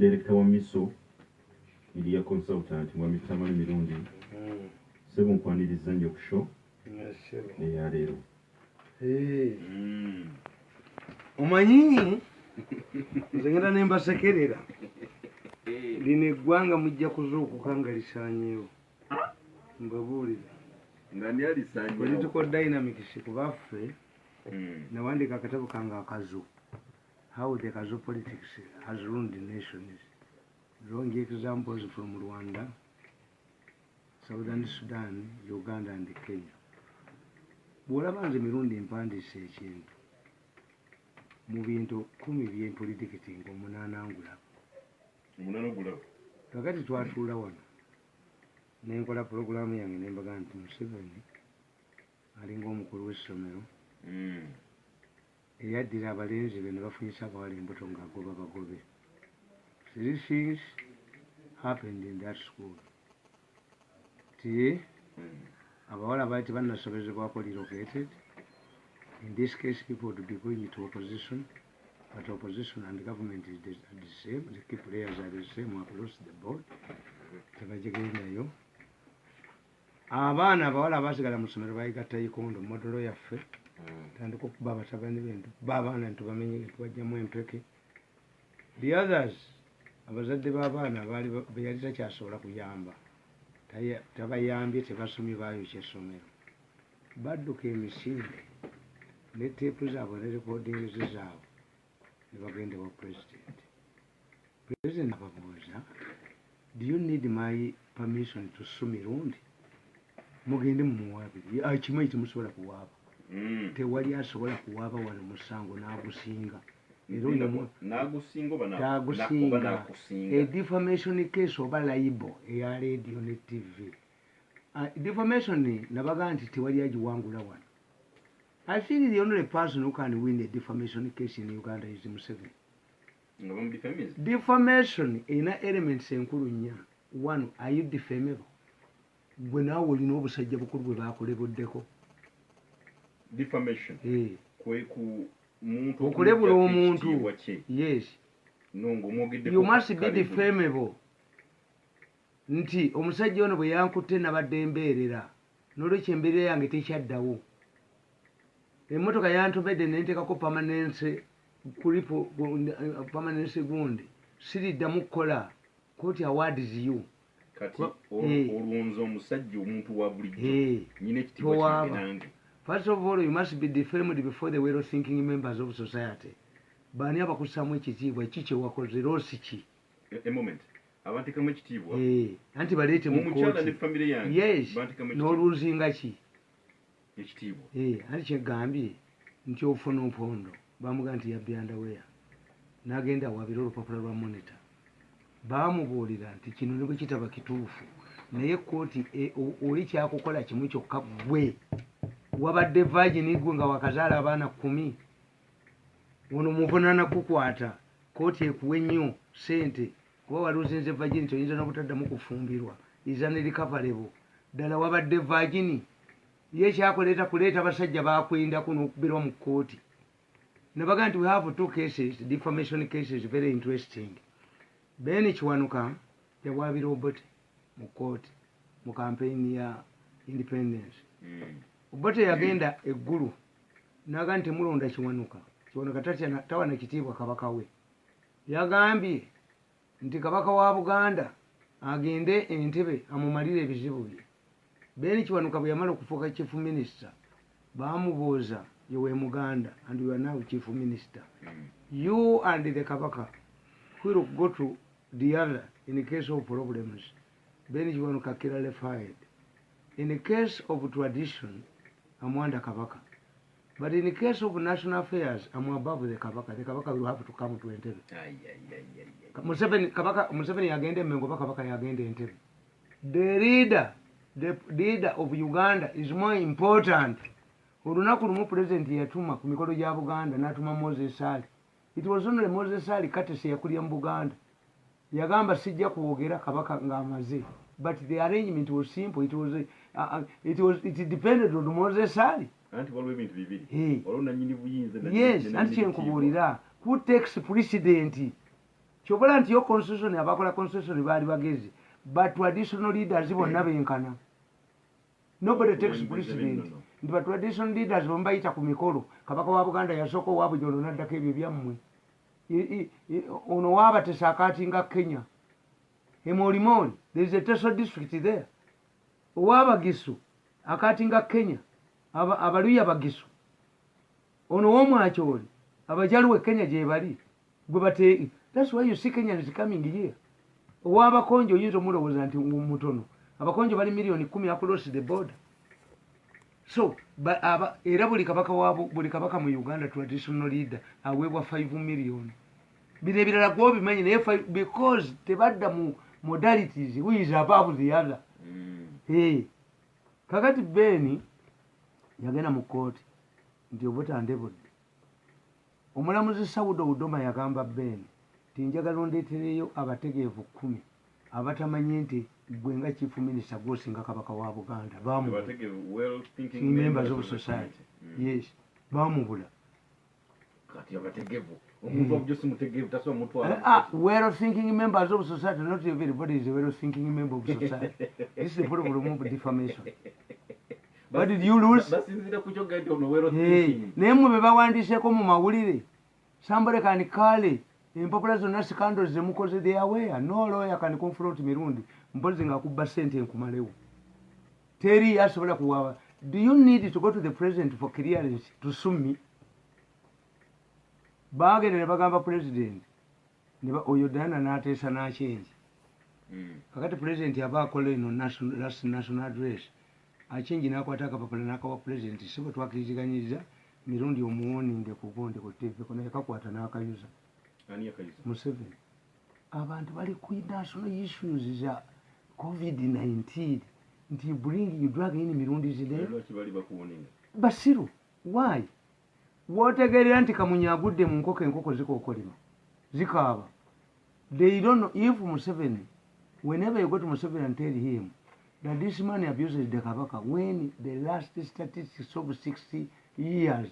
director wa miso media consultant wa mitamalo mirundi sebo nkwaniriza nnyo ku show ya leero omanyi nze ngenda ne mbasekerera lino eggwanga mujja kuzuukuka nga lisaanyeewo mbabuulira ngani alisanyeewo political dynamics ku baffe nawandika akatabo kange akazu how the Kazu politics has ruined the nations, drawing examples from Rwanda, Southern Sudan, Uganda and Kenya. Bw'olabanze mirundi empandiise ekintu mu bintu 10 by'empulitikiting omunaana angulabo kakati twatuula wano nenkola puroguramu yange nembaga nti Museveni alinga omukulu w'essomero eyaddira abalenzi be ne bafunyisa abawala embuto ng'agoba bagobe. These things happened in that school. Abawala baati bannasobezebwako relocated. In this case, people would be going to opposition, but opposition and government is the same. The key players are the same across the board. Tebajegendayo. Abaana abawala abasigala mu ssomero bayigatta ikondo modolo yaffe. Tandika okuba abatabani b'entu b'abaana ntibamenye tubajjamu empeke. The others abazadde b'abaana be yali takyasobola kuyamba tabayambye tebasomye baayokya essomero badduka emisinde ne teepu zaabwe ne recordings zaabwe ne bagenda wa president ababuuza, do you need my permission to sue mirundi? Mugende mumuwaabire akimanyi temusobola kuwaaba. Tewali asobola kuwaaba wano musango n'agusinga tagusinga a defamation case oba libo eya radio ne TV. Defamation nabaga nti tewali agiwangula wano. I feel the only person who can win a defamation case in Uganda is Museveni. Defamation ina elements enkulu nnya. One, are you defamable? Gwe naawe olina obusajja bukulu bwe baakulebuddeko. Defamation. Kwe ku muntu okulebula omuntu. Yes. You must be defamable. Nti omusajja ono bwe yankutte nabadde mbeerera n'olwekyo embeerera yange tekyaddawo. Emmotoka yantomedde nenteekako permanence gundi siriddamu kukola court awards you. Kati olwonza omusajja omuntu wa bulijjo nyine ekitiibwa kinange. First of all, you must be defamed before the well-thinking members of society. Bani abakussamu ekitiibwa kiki wakoze loosi ki? A moment. Abantekamu ekitiibwa. Anti baleete mu omukyala ne famire yange. Yes. N'oluzinga ki? Ekitiibwa. Anti kyegambye nti ofuna mpondo. Bamuga nti yabbye underwear. N'agenda awabira olupapula lwa monitor. Baamubuulira nti kino ne bwe kitaba kituufu. Naye kkooti oli kyakukola kimu kyokka ggwe. Wabadde virgin gwe nga wakazaala abaana 10. Ono muvunaana kukwata. Kkooti ekuwe nnyo ssente. Kuba wali ozinze virgin oyinza n'obutaddamu kufumbirwa. Is unrecoverable. Ddala wabadde virgin. Ye kyakuleeta kuleeta basajja baakwendako n'okubirwa mu kkooti. Ne baga nti we have 2 cases, defamation cases, very interesting. Ben Kiwanuka yawaabira Obote mu kkooti mu campaign ya independence. Obote yagenda eggulu naga nti mulonda Kiwanuka. Kiwanuka tawana kitiibwa kabaka we. Yagambye nti kabaka wa Buganda agende Entebbe amumalire ebizibu bye. Ben Kiwanuka bwe yamala okufuuka chief minister baamubuuza yewe Muganda and you are now chief minister. You and the kabaka will go to the other in the case of problems. Ben Kiwanuka clearly fired. In the case of tradition, I'm under Kabaka. But in the case of national affairs, I'm above the Kabaka. The Kabaka will have to come to Entebbe. Museveni agende Mengoba Kabaka agende Entebbe. The leader of Uganda is more important. Olunaku lumu president yatuma ku mikolo gya Buganda n'atuma Moses Sali. It was only Moses Sali katese yakulya mu Buganda. Yagamba sijja kuwogera Kabaka ng'amaze. But the arrangement was simple. It depended on Moses Sali. Anti waliwo ebintu bibiri. Olwo nannyini buyinza. Yes, anti kyenkubuulira. Who takes precedent? kyobola nti yo constitution abakola constitution baali bagezi but traditional leaders bonna benkana nobody takes precedent nti ba traditional leaders bambayita ku mikolo kabaka wa Buganda yasooka owa Bujoolo naddako ebyo byammwe ono waabatesa akaatinga Kenya Emolimoli there is a Teso district there owabagisu akaatinga Kenya abaluya bagisu ono w'omwakyoli abajaluwe Kenya gye bali gwe bate that's why you see Kenyans coming here owabakonjo oyinza omulowooza nti mutono abakonjo bali million 10 across the border so era buli kabaka mu Uganda traditional leader aweebwa 5 million bino ebirala gwobimanyi naye because tebadda mu modalities who is above the other kakati Beni yagenda mu kooti nti obutande budde omulamuzi Saudo Udoma yagamba Beni tinjagala ondeetereyo abategeevu 10 abatamanye nti gwe nga chief minister gwosinga kabaka wa Buganda members of society yes bamubula kati abategeevu omuntu obujjosi mutegeevu taswa mutwa well thinking members of society not everybody is a well thinking member of society this is the problem of defamation what did you lose basinzira ku kyoga nti ono well thinking naye mwe bebawandiseeko mu mawulire somebody can call it in population na scandals zemukoze they are aware no lawyer can confront mirundi mpozi nga kubba sente enkumalewo teri asobola kuwawa do you need to go to the president for clearance to sue me bagende ne bagamba president oyo dana n'ateesa n'akyenji kakati president aba akola eno national address akyenji n'akwata akapapula n'akawa president si bwe twakiriziganyiza mirundi omuwoninge kugonde ku TV naye kakwata n'akayuza Museveni abantu bali ku national issues za COVID-19 nti bring you drug in mirundi zide Basiru why wotegerera nti kamunyagudde mu enkoko zikookolima zikaaba they don't know if Museveni whenever you go to Museveni and tell him that this man abuses the kabaka when the last statistics of 60 years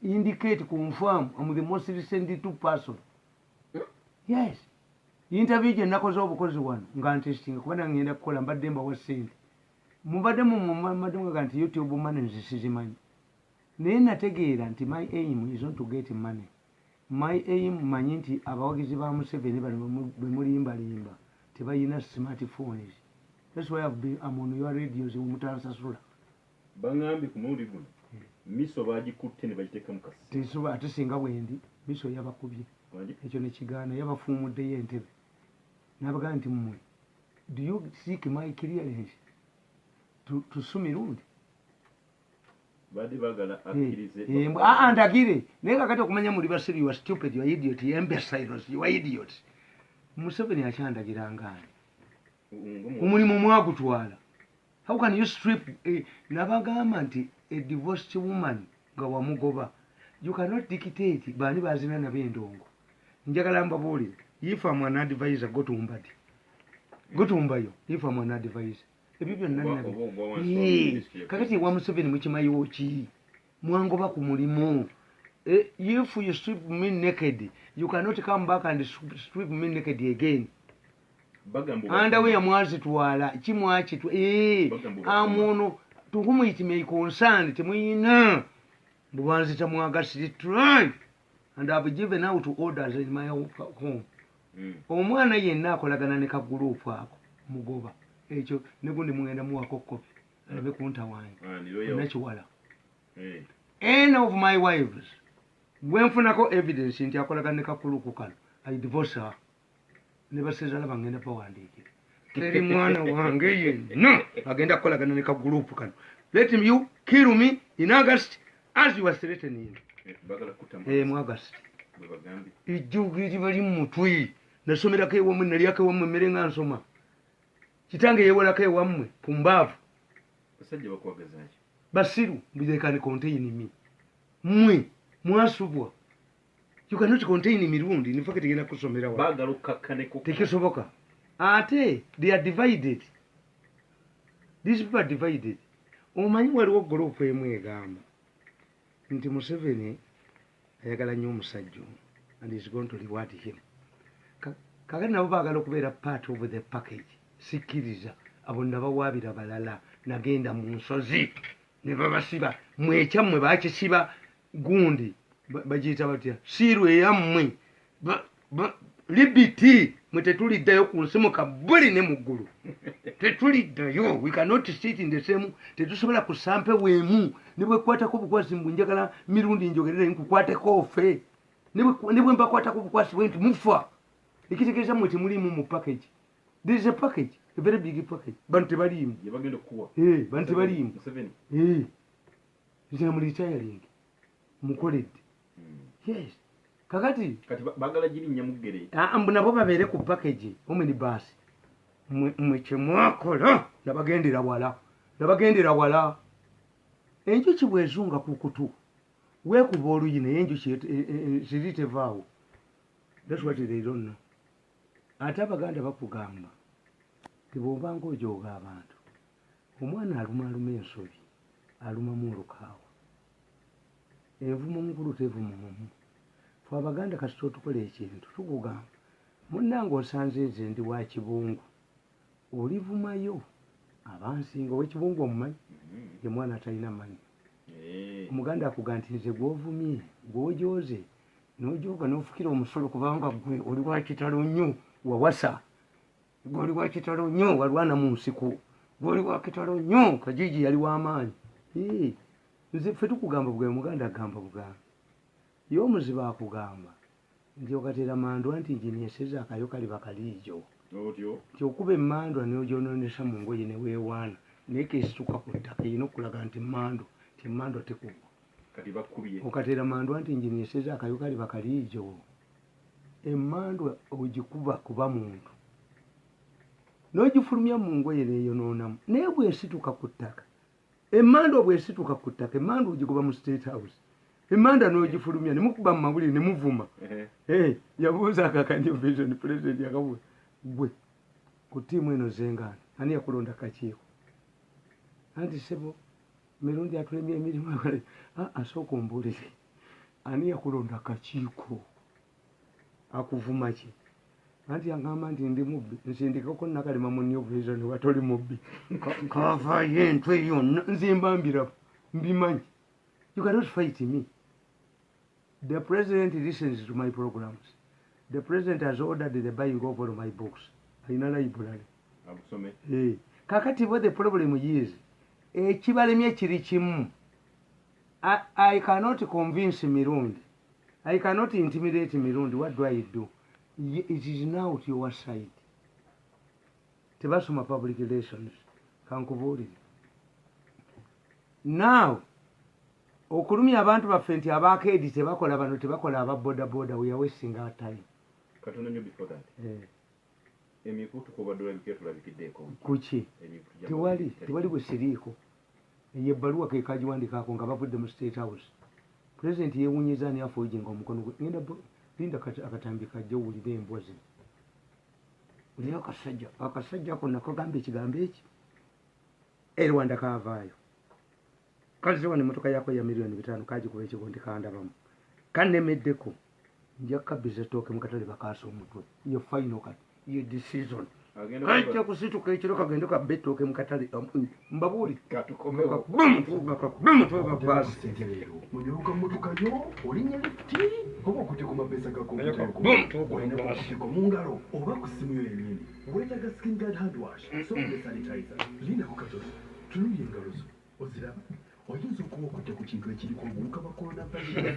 indicate confirm I'm the most recent 2 person yes interview gye nakoze obukozi wano nga ntestinga kubanga ngenda kukola mbadde mbawa ssente mubadde mumadde nti YouTube money nzisizimanyi naye nategeera nti my aim is not to get money my aim manyi nti abawagizi ba Museveni bano bwe mulimbalimba tebayina smartphones that's why I'm on your radios mutansasula bangambi ku mulundi guno miso bagikutte ne bagiteeka mu kasi tesoba ate singa bwendi miso yabakubye ekyo nekigaana yabafuumuddeyo entebe n'abagamba nti mmwe do you seek my clearance to sue mirundi badde bagala akkirize ndagire naye kakati okumanya muli basiri you are stupid you are idiot you are imbeciles you are idiot Museveni akyandagirangani omulimu mwagutwala how can you strip nabagamba nti a divorced woman nga wamugoba you cannot dictate bani bazina nabo endongo njagala mbabuulire if I'm an advisor gotumbayo if I'm an advisor ebyo byonna nnabi kakati wa Museveni mukimayiwo ki mwangoba ku mulimu if you strip me naked you cannot come back and strip me naked again underwear mwazitwala kimwakitwa amono to whom it may concern temuyina bubanzita mwagasiri try and I've given out orders in my home omwana yenna akolagana ne ka group ako mugoba ekyo negundi mugenda muwako kopi alabe kunta wange nakiwala any of my wives bwenfunako evidence nti akolagana ne ka group kano I divorce her ne basezala bangenda bawandiikira teri mwana wange yenna agenda kukolagana ne ka group kano let you kill me in August as you are threatening mu August ijjugiri bali mu mutwe nasomerako ewammwe nalyako ewammwe emmere nga nsoma kitange yewolako ewammwe ku mbaavu basajja bakwagazaki basiru they can contain me mmwe mwasubwa you cannot contain mirundi nifake tegenda kusomera wa bagalo kakkaneko tekisoboka ate they are divided these people are divided omanyi waliwo group emu egamba nti Museveni ayagala nnyo omusajja and is going to reward him kakati nabo baagala okubeera part of the package sikkiriza abo nabawaabira balala nagenda mu nsozi ne babasiba mwekyammwe bakisiba gundi bagiyita batya siiru eyammwe libiti mwe tetuliddayo ku nsi mukabuli ne mu ggulu tetuliddayo we cannot sit in the same tetusobola kusampe weemu ne bwekwatako bukwasi mbwe njagala mirundi njogerere nkukwateko ofe ne bwe mbakwatako bukwasi bwe nti mufa ekitegeeza mwe temulimu mu package there is a package a very big package bantu tebaliimu bantu tebaliimu nzina mu retiring mukoledde yes kakati bagala girinnya muggere mbu nabo babeere ku package omwenibaasi mwe kyemwakola nabagendera wala enjuki bwezunga ku kutu weekuba oluyi naye enjuki ziri tevaawo that's what they don't know ate abaganda bakugamba tibwobanga ojooga abantu omwana aluma ensobi alumamu olukaawa envumo nkulu tevuma mumu fe abaganda kasita otukola ekintu tukugamba munnange osanze nze ndi wa kibungu olivumayo abansinga owekibungu omumanyi ye mwana atalina manyi omuganda akuga nti nze gwovumye gwojoze nojooga nofukira omusolo kubanga gwe oli wakitalo nnyo wawasa gwe oli wakitalo nnyo walwana mu nsiko gwe oli wakitalo nnyo kajiji yali w'amaanyi nze ffe tukugamba bwe muganda agamba bugambe ye omuzibu akugamba nti okatera mandwa nti njinyeseza akayo kali bakaliijo nti okuba emmandwa neogyonoonesa mu ngoye neweewaana naye kesituka ku ttaka erina okulaga nti mmandwa tekugwa okatera mandwa nti njinyeseza akayo kali bakaliijo emmandwa ogikuba kuba muntu n'ogifulumya mu ngoye neeyonoonamu naye bwesituka ku ttaka emmandwa bwesituka ku ttaka emmandwa ogikuba mu state house emanda n'ogifulumya nemukuba mu mawulire nemuvuma yabuuza akakanyo vision president yakabuuza gwe ku ttiimu eno zengana ani yakulonda kakiiko anti sebo mirundi atulemya emirimu asooka ombuulire ani yakulonda kakiiko akuvuma ki anti yagamba nti ndi mubbi nsindikako nakalema mu new vision watoli mubbi kavayo entwe yonna nzimbambira mbimanyi you cannot fight me. The president listens to my programs. The president has ordered the buying of all my books in a library. Kakati what the problem is, ekibalemye kiri kimu. I cannot convince Mirundi. I cannot intimidate Mirundi. What do I do? It is now to your side. Tebasoma public relations. Kankubulire. Now, okulumya abantu baffe nti abakeedi tebakola bano tebakola ababodaboda we are wasting our time. Katono nyo before that. Emikutu kubadola biketulabikideko. Kuki? Tewali bwesiriiko. Ye ebbaluwa ke kagiwandikaako nga bavudde mu state house. President yeewunyiza ani afoojinga omukono gwe. Ngenda linda akatambi kajja owulire embwa zino. Uliyo akasajja ako nako gamba ekigambo eki. Rwanda kaavaayo. Kazi wano motoka yako ya milioni 5 kaji kuba ekikondi kandabamu kannemeddeko nja kabize tooke mukatale bakaasa omutwe yo final kati yo decision kajja kusituka ekiro kagenda kabetooke mukatale mbabuuli katukomewa basi munyoka motoka yo olinya lifti oba okutya ku mapesa gako ko mungalo oba ku simu yo yennyini weetaga skin guard hand wash so ne sanitizer linda ku katono tunulya engalo zo oziraba oyinza okuba okujja ku kintu ekiriko obuwuka bwa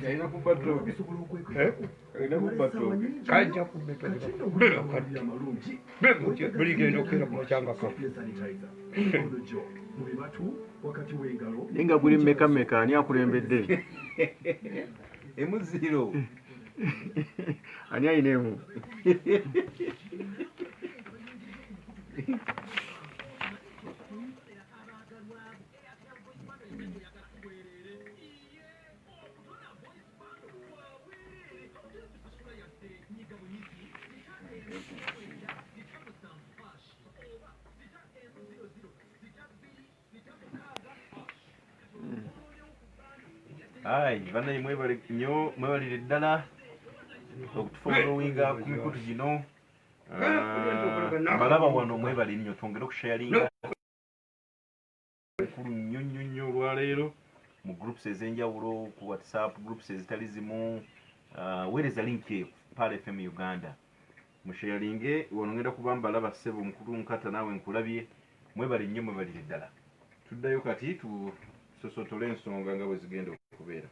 alina kubatoke kajja kubetoke amalungi buli genda okera ku mukyanga kafu wakati w'engalo nenga guli meka ani akulembedde emuziro ani ayinemu Ai, banaye mwebale nnyo mwebalire ddala okutufollowinga ku mikutu gino balaba wano mwebali nnyo twongere okusharinga kulu nnyo olwaleero mu groups ez'enjawulo ku WhatsApp groups ezitali zimu weereza link eyo Pal FM Uganda musharinge wano ngenda kuba mbalaba ssebo mukulu nkata naawe nkulabye mwebali nnyo mwebalire ddala tuddayo kati tusosotole ensonga nga bwe zigenda okubeera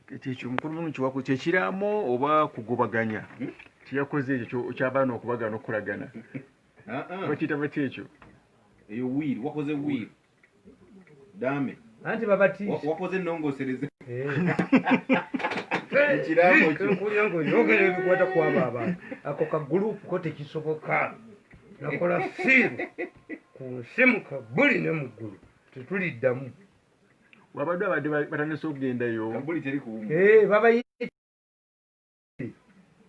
ekyo mukulu muno kiwako kyekiraamo oba kugobaganya kiyakoze ekyo kyabaana okubagana okukolagana bakiyita bati ekyo eyo wiiri wakoze wiiri dame anti babatiisa wakoze ennongosereze yogera ebikwata kwaba abantu ako kagurupu ko tekisoboka nakola siiru ku nsimu kabuli ne muggulu tetuliddamu wabadde abadde batandise okugendayo babaye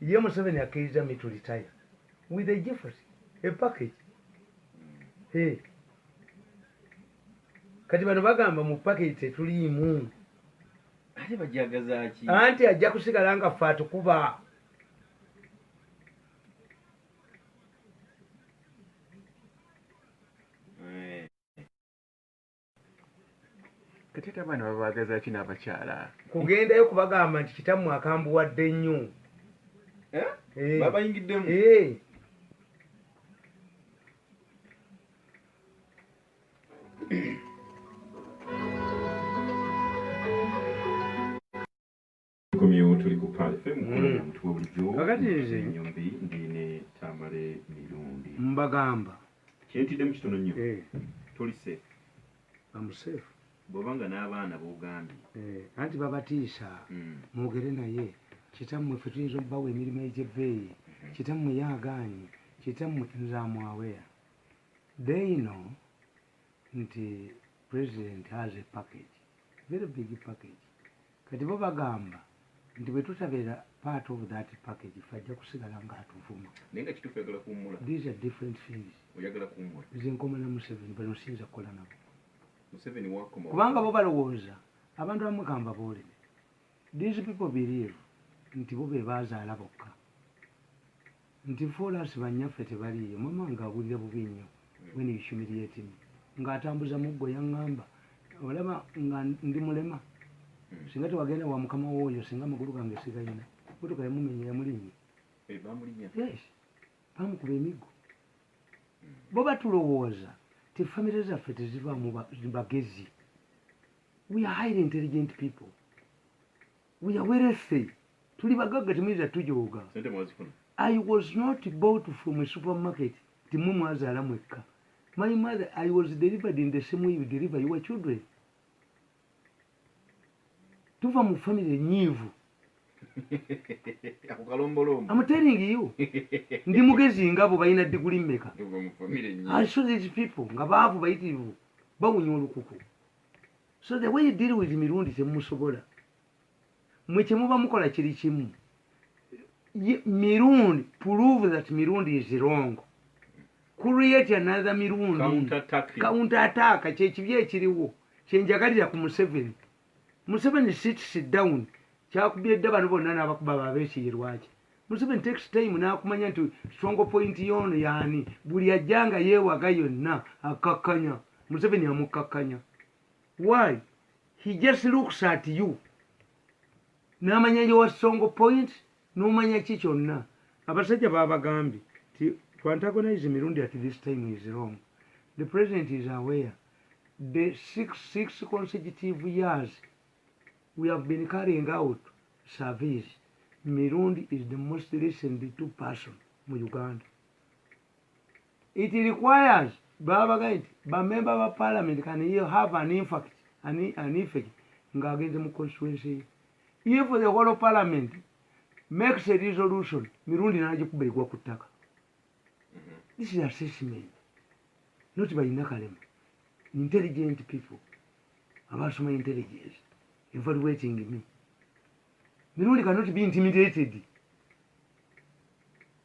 ye Museveni akkiriza me to retire with a Jefferson a package kati bano bagamba mu package tetuliimu ate bajagazaaki anti ajja kusigala nga ffe atukuba kati ate abaana babagazaaki n'abakyala kugendayo kubagamba nti kitammwe akambuwadde nnyo babayingiddemu komyo tuli ku Pal FM muntu bulijjo kakatize nyombi ndine Tamale mirundi mbagamba kyentiddemu kitono nnyo toli safe amuseefu bw'obanga n'abaana b'ogambye anti babatiisa mwogere naye kitammwe ffe tuyinza okubawa emirimu egy'ebbeeyi kitammwe yaagaanye kitammwe nzamwaweya they know nti president has a package very big package kati bo bagamba nti bwe tutabeera part of that package fajja kusigala nga atuvuma naye nga kituufu oyagala kuwummula these are different things oyagala kuwummula nze nkoma na Museveni bano siyinza kukola nabo Museveni wakoma kubanga bo balowooza abantu bamwe kamba boolere these people believe nti bo be baazaala bokka nti foolasi bannyaffe tebaliyo mama ng'awulira bubi nnyo when you humiliate me ng'atambuza muggo yaŋŋamba olaba nga ndi mulema singa tewagenda wa mukama wooyo singa amagulu gange sigayina motoka yamumenya yamulinnye yes bamukuba emiggo bo batulowooza ti famire zaffe tezivaamu bagezi we are highly intelligent people we are wealthy tuli bagagga temuyinza tujooga I was not bought from a supermarket timwe mwazaala mwekka my mother I was delivered in the same way you deliver your children tuva mu family nyiivu I'm telling you ndi mugezi ngabo balina diguli mmeka I saw these people nga baavu bayitivu bawunya olukuku so the way you deal with mirundi temusobola mwe kyemuba mukola kiri kimu mirundi prove that mirundi is wrong create another mirundi counter attack kyekibi ekiriwo kyenjagalira ku Museveni sit down kyakubye dda bano bonna n'abakuba babeekiyirwaki Museveni takes time n'akumanya nti strong point yono yaani buli ajjanga yeewaga yonna akakkanya Museveni amukakkanya why he just looks at you n'amanya yewa strong point n'omanya ki kyonna abasajja babagambye ti to antagonize mirundi at this time is wrong the president is aware the six consecutive years we have been carrying out surveys. Mirundi is the most listened to person in Uganda. It requires Baba member of parliament can have an effect against the constituency. If the whole of parliament makes a resolution, Mirundi naje kuberegwa kutaka. This is assessment, not by Nakalem. Intelligent people, about my intelligence. Evaluating me. Mirundi cannot be intimidated.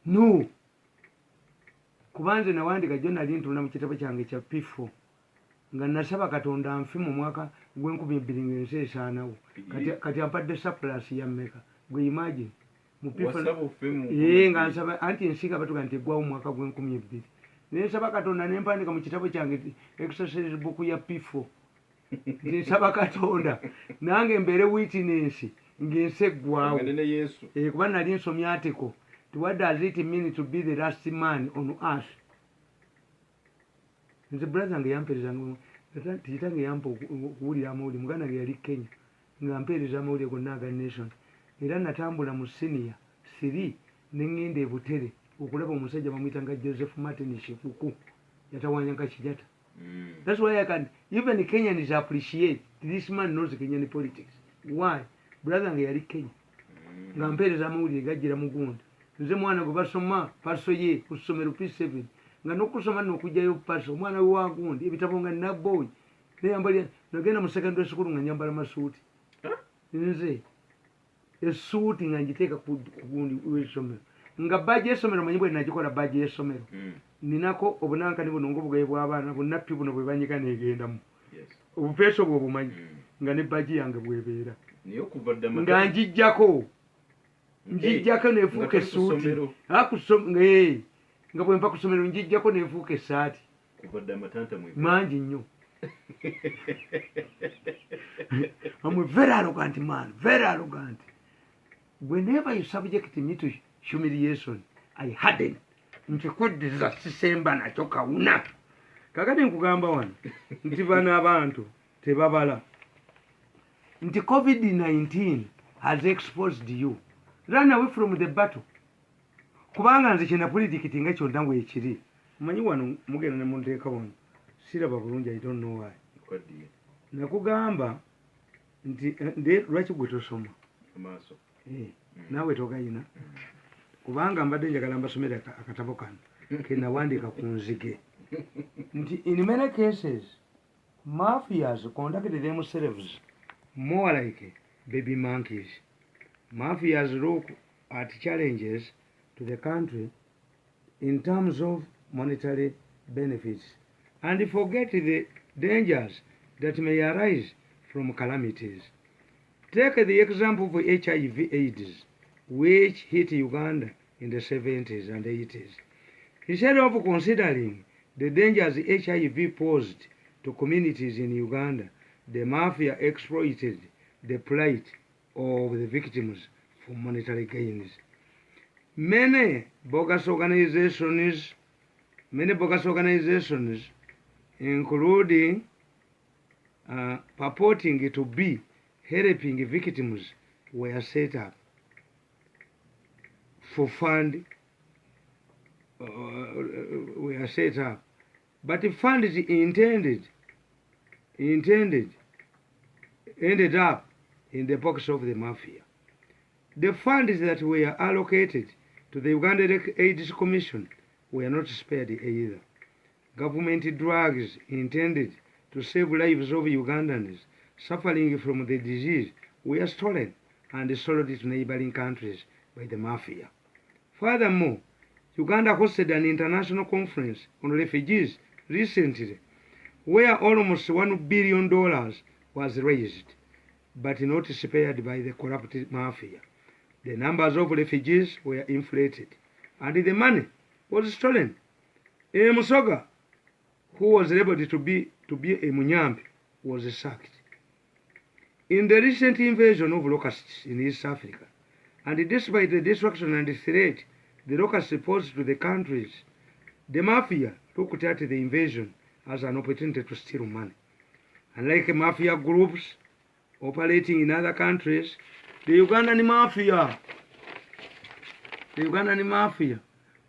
No. Kubanze nawandika journal ntuna mu kitabo kyange kya P4. Nga nasaba Katonda nfi mu mwaka gw'enkumi bbiri ng'ensi esaanawo. Kati ampadde surplus ya mmeka. gwe imagine wasaba ofe mu nga nsaba anti ensiga batuga nti eggwawo mu mwaka gw'2022 nensaba katonda nempandika mu kitabo kyange exercise book ya P4 nsaba katonda nange mbeere witness ng'ensi eggwawo kuba nali nsomya article what does it mean to be the last man on earth. Nze brother nge yamperezanga tikitange yampa okuwulira amawulire muganda nge yali Kenya nga mpereza amawulire gonna aga nation era natambula mu senior 3 nengenda e Butere okulaba omusajja bamuyitanga Joseph Martin Shifuku yatawanyanga Kijata. That's why I can even Kenyans appreciate this man knows Kenyan politics. Why? Brother nge yali Kenya nga mpereza amawulire gajjira mugunda nze mwana gwe basoma paso ye ku ssomero P7 nga n'okusoma n'okujjayo paso omwana we wagundi ebitabo nga nabboyi neyambali nagenda mu secondary school nga nyambala masuuti nze esuuti nga ngiteeka ku gundi w'essomero nga bajja y'essomero manyi bwe nagikola bajja y'essomero ninako obunankani buno ng'obugaye bw'abaana bunappi buno bwe banyiga neegendamu obupeeso bwe obumanyi nga ne bajji yange bwebeera nga njijjako neefuuka essuuti nga bwe mpa ku ssomero njijjako neefuuka essaati mangi nnyo. I'm a very arrogant man, very arrogant. Whenever you subject me to humiliation, I harden. Nchikudiza sisemba na choka una. Kakati nkugamba wano. Nti bana abantu tebabala. Nti COVID-19 has exposed you. Run away from the battle. Kubanga nze kina politikiti nga ekyo ntangu ekiri. Manyi wano mugenda ne munteeka wano. Siraba bulungi, I don't know why. Nakugamba nti lwaki gwe tosoma amaaso naawe togayina kubanga mbadde njagala mbasomera akatabo kano kenawandiika ku nzige nti in many cases mafias conducted themselves more like baby monkeys. Mafias look at challenges to the country in terms of monetary benefits and forget the dangers that may arise from calamities. Take the example of HIV/AIDS, which hit Uganda in the 70s and 80s. Instead of considering the dangers HIV posed to communities in Uganda, the mafia exploited the plight of the victims for monetary gains. Many bogus organizations, including purporting to be helping victims, were set up for fund. But the funds ended up in the pockets of the mafia. The funds that were allocated to the Uganda AIDS Commission were not spared either. Government drugs intended to save lives of Ugandans suffering from the disease were stolen and sold to neighboring countries by the mafia. Furthermore, Uganda hosted an international conference on refugees recently, where almost $1 billion was raised, but not spared by the corrupt mafia. The numbers of refugees were inflated, and the money was stolen. Musoga, who was labeled to be a Munyambi, was sacked. In the recent invasion of locusts in East Africa, and despite the destruction and the threat the locusts posed to the countries, the mafia looked at the invasion as an opportunity to steal money. Unlike mafia groups operating in other countries, the Ugandan mafia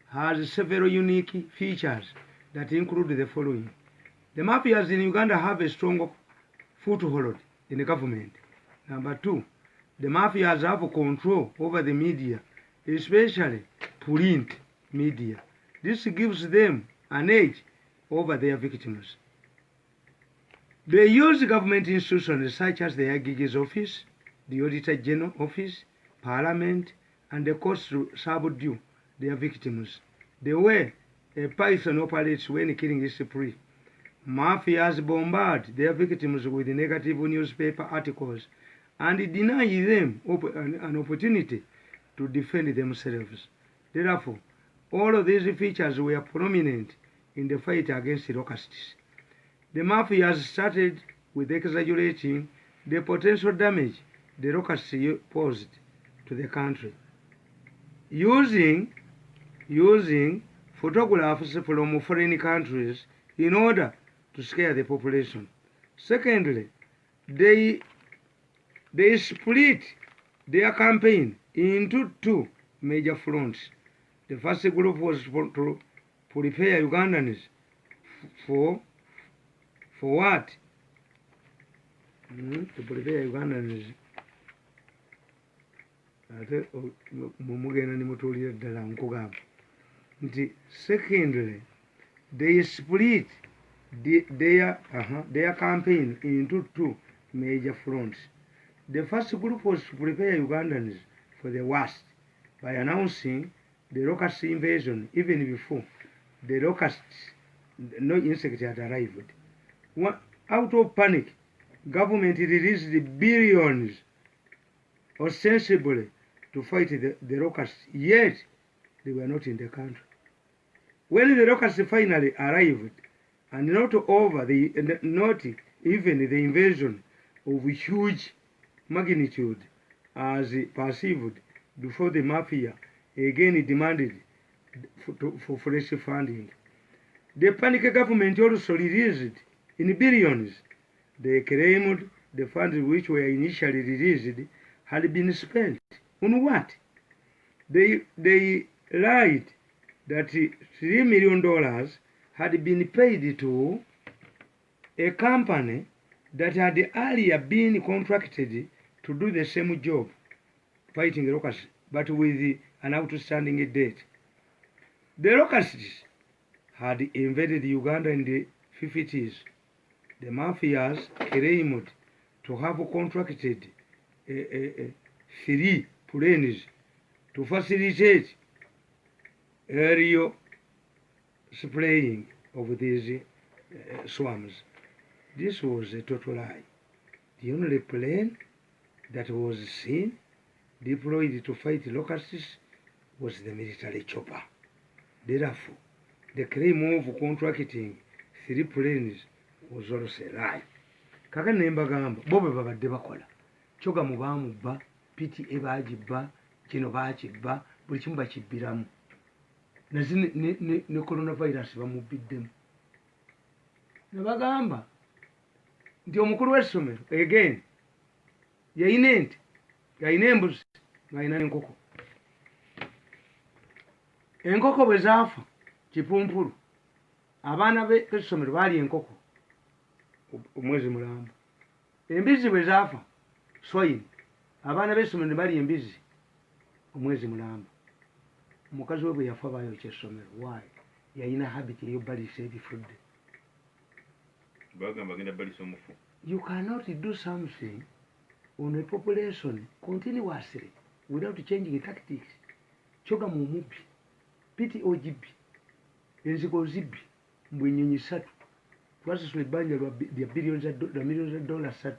has several unique features that include the following. The mafias in Uganda have a strong foothold in the government. Number two, the mafias have control over the media, especially print media. This gives them an edge over their victims. They use government institutions such as the Agigi's office, the Auditor General office, Parliament, and the courts to subdue their victims. The way a python operates when killing is free. Mafias bombard their victims with negative newspaper articles and deny them an opportunity to defend themselves. Therefore, all of these features were prominent in the fight against locusts. The mafias started with exaggerating the potential damage the locusts posed to the country, using photographs from foreign countries in order to scare the population. Secondly, they split their campaign into two major fronts. The first group was to prepare Ugandans for what? To prepare Ugandans. Secondly, they split their campaign into two major fronts. The first group was to prepare Ugandans for the worst by announcing the locust invasion even before the locusts, no insect had arrived. Out of panic, government released billions ostensibly to fight the locusts, yet they were not in the country. When the locusts finally arrived, and not even the invasion of huge magnitude as perceived before, the mafia again demanded for fresh funding. The panic government also released in billions. They claimed the funds which were initially released had been spent on what? They lied that $3 million had been paid to a company that had earlier been contracted to do the same job, fighting locusts, but with an outstanding debt. The locusts had invaded Uganda in the 50s. The mafias claimed to have contracted 3 planes to facilitate aerial spraying of these swarms. This was a total lie. The only plane that was seen deployed to fight locusts was the military chopper. Therefore, the claim of contracting 3 planes was also a lie. Kaka nembagamba bobe babadde bakola kyoga mu baamubba PTA baagibba kino baakibba buli kimu bakibbiramu ne coronavirus bamubbiddemu ne bagamba nti omukulu w'essomero again yayina ente yayina embuzi ng'ayina n'enkoko. Enkoko bwe zaafa kipumpulu, abaana b'essomero baali enkoko omwezi mulamba. Embizi bwe zaafa swine, abaana b'essomero ne bali embizi omwezi mulamba. Omukazi we bwe yafa baayokya essomero. Why? Yayina habit ey'obbalisa ebifudde. Bagamba agenda balisa omufu. You cannot do something on a population continuously without changing tactics. Kyoga mu mubbi PTO gibbi enziko zibbi mbu ennyonyi 3 twasasula ebbanja lya millions of dollars 3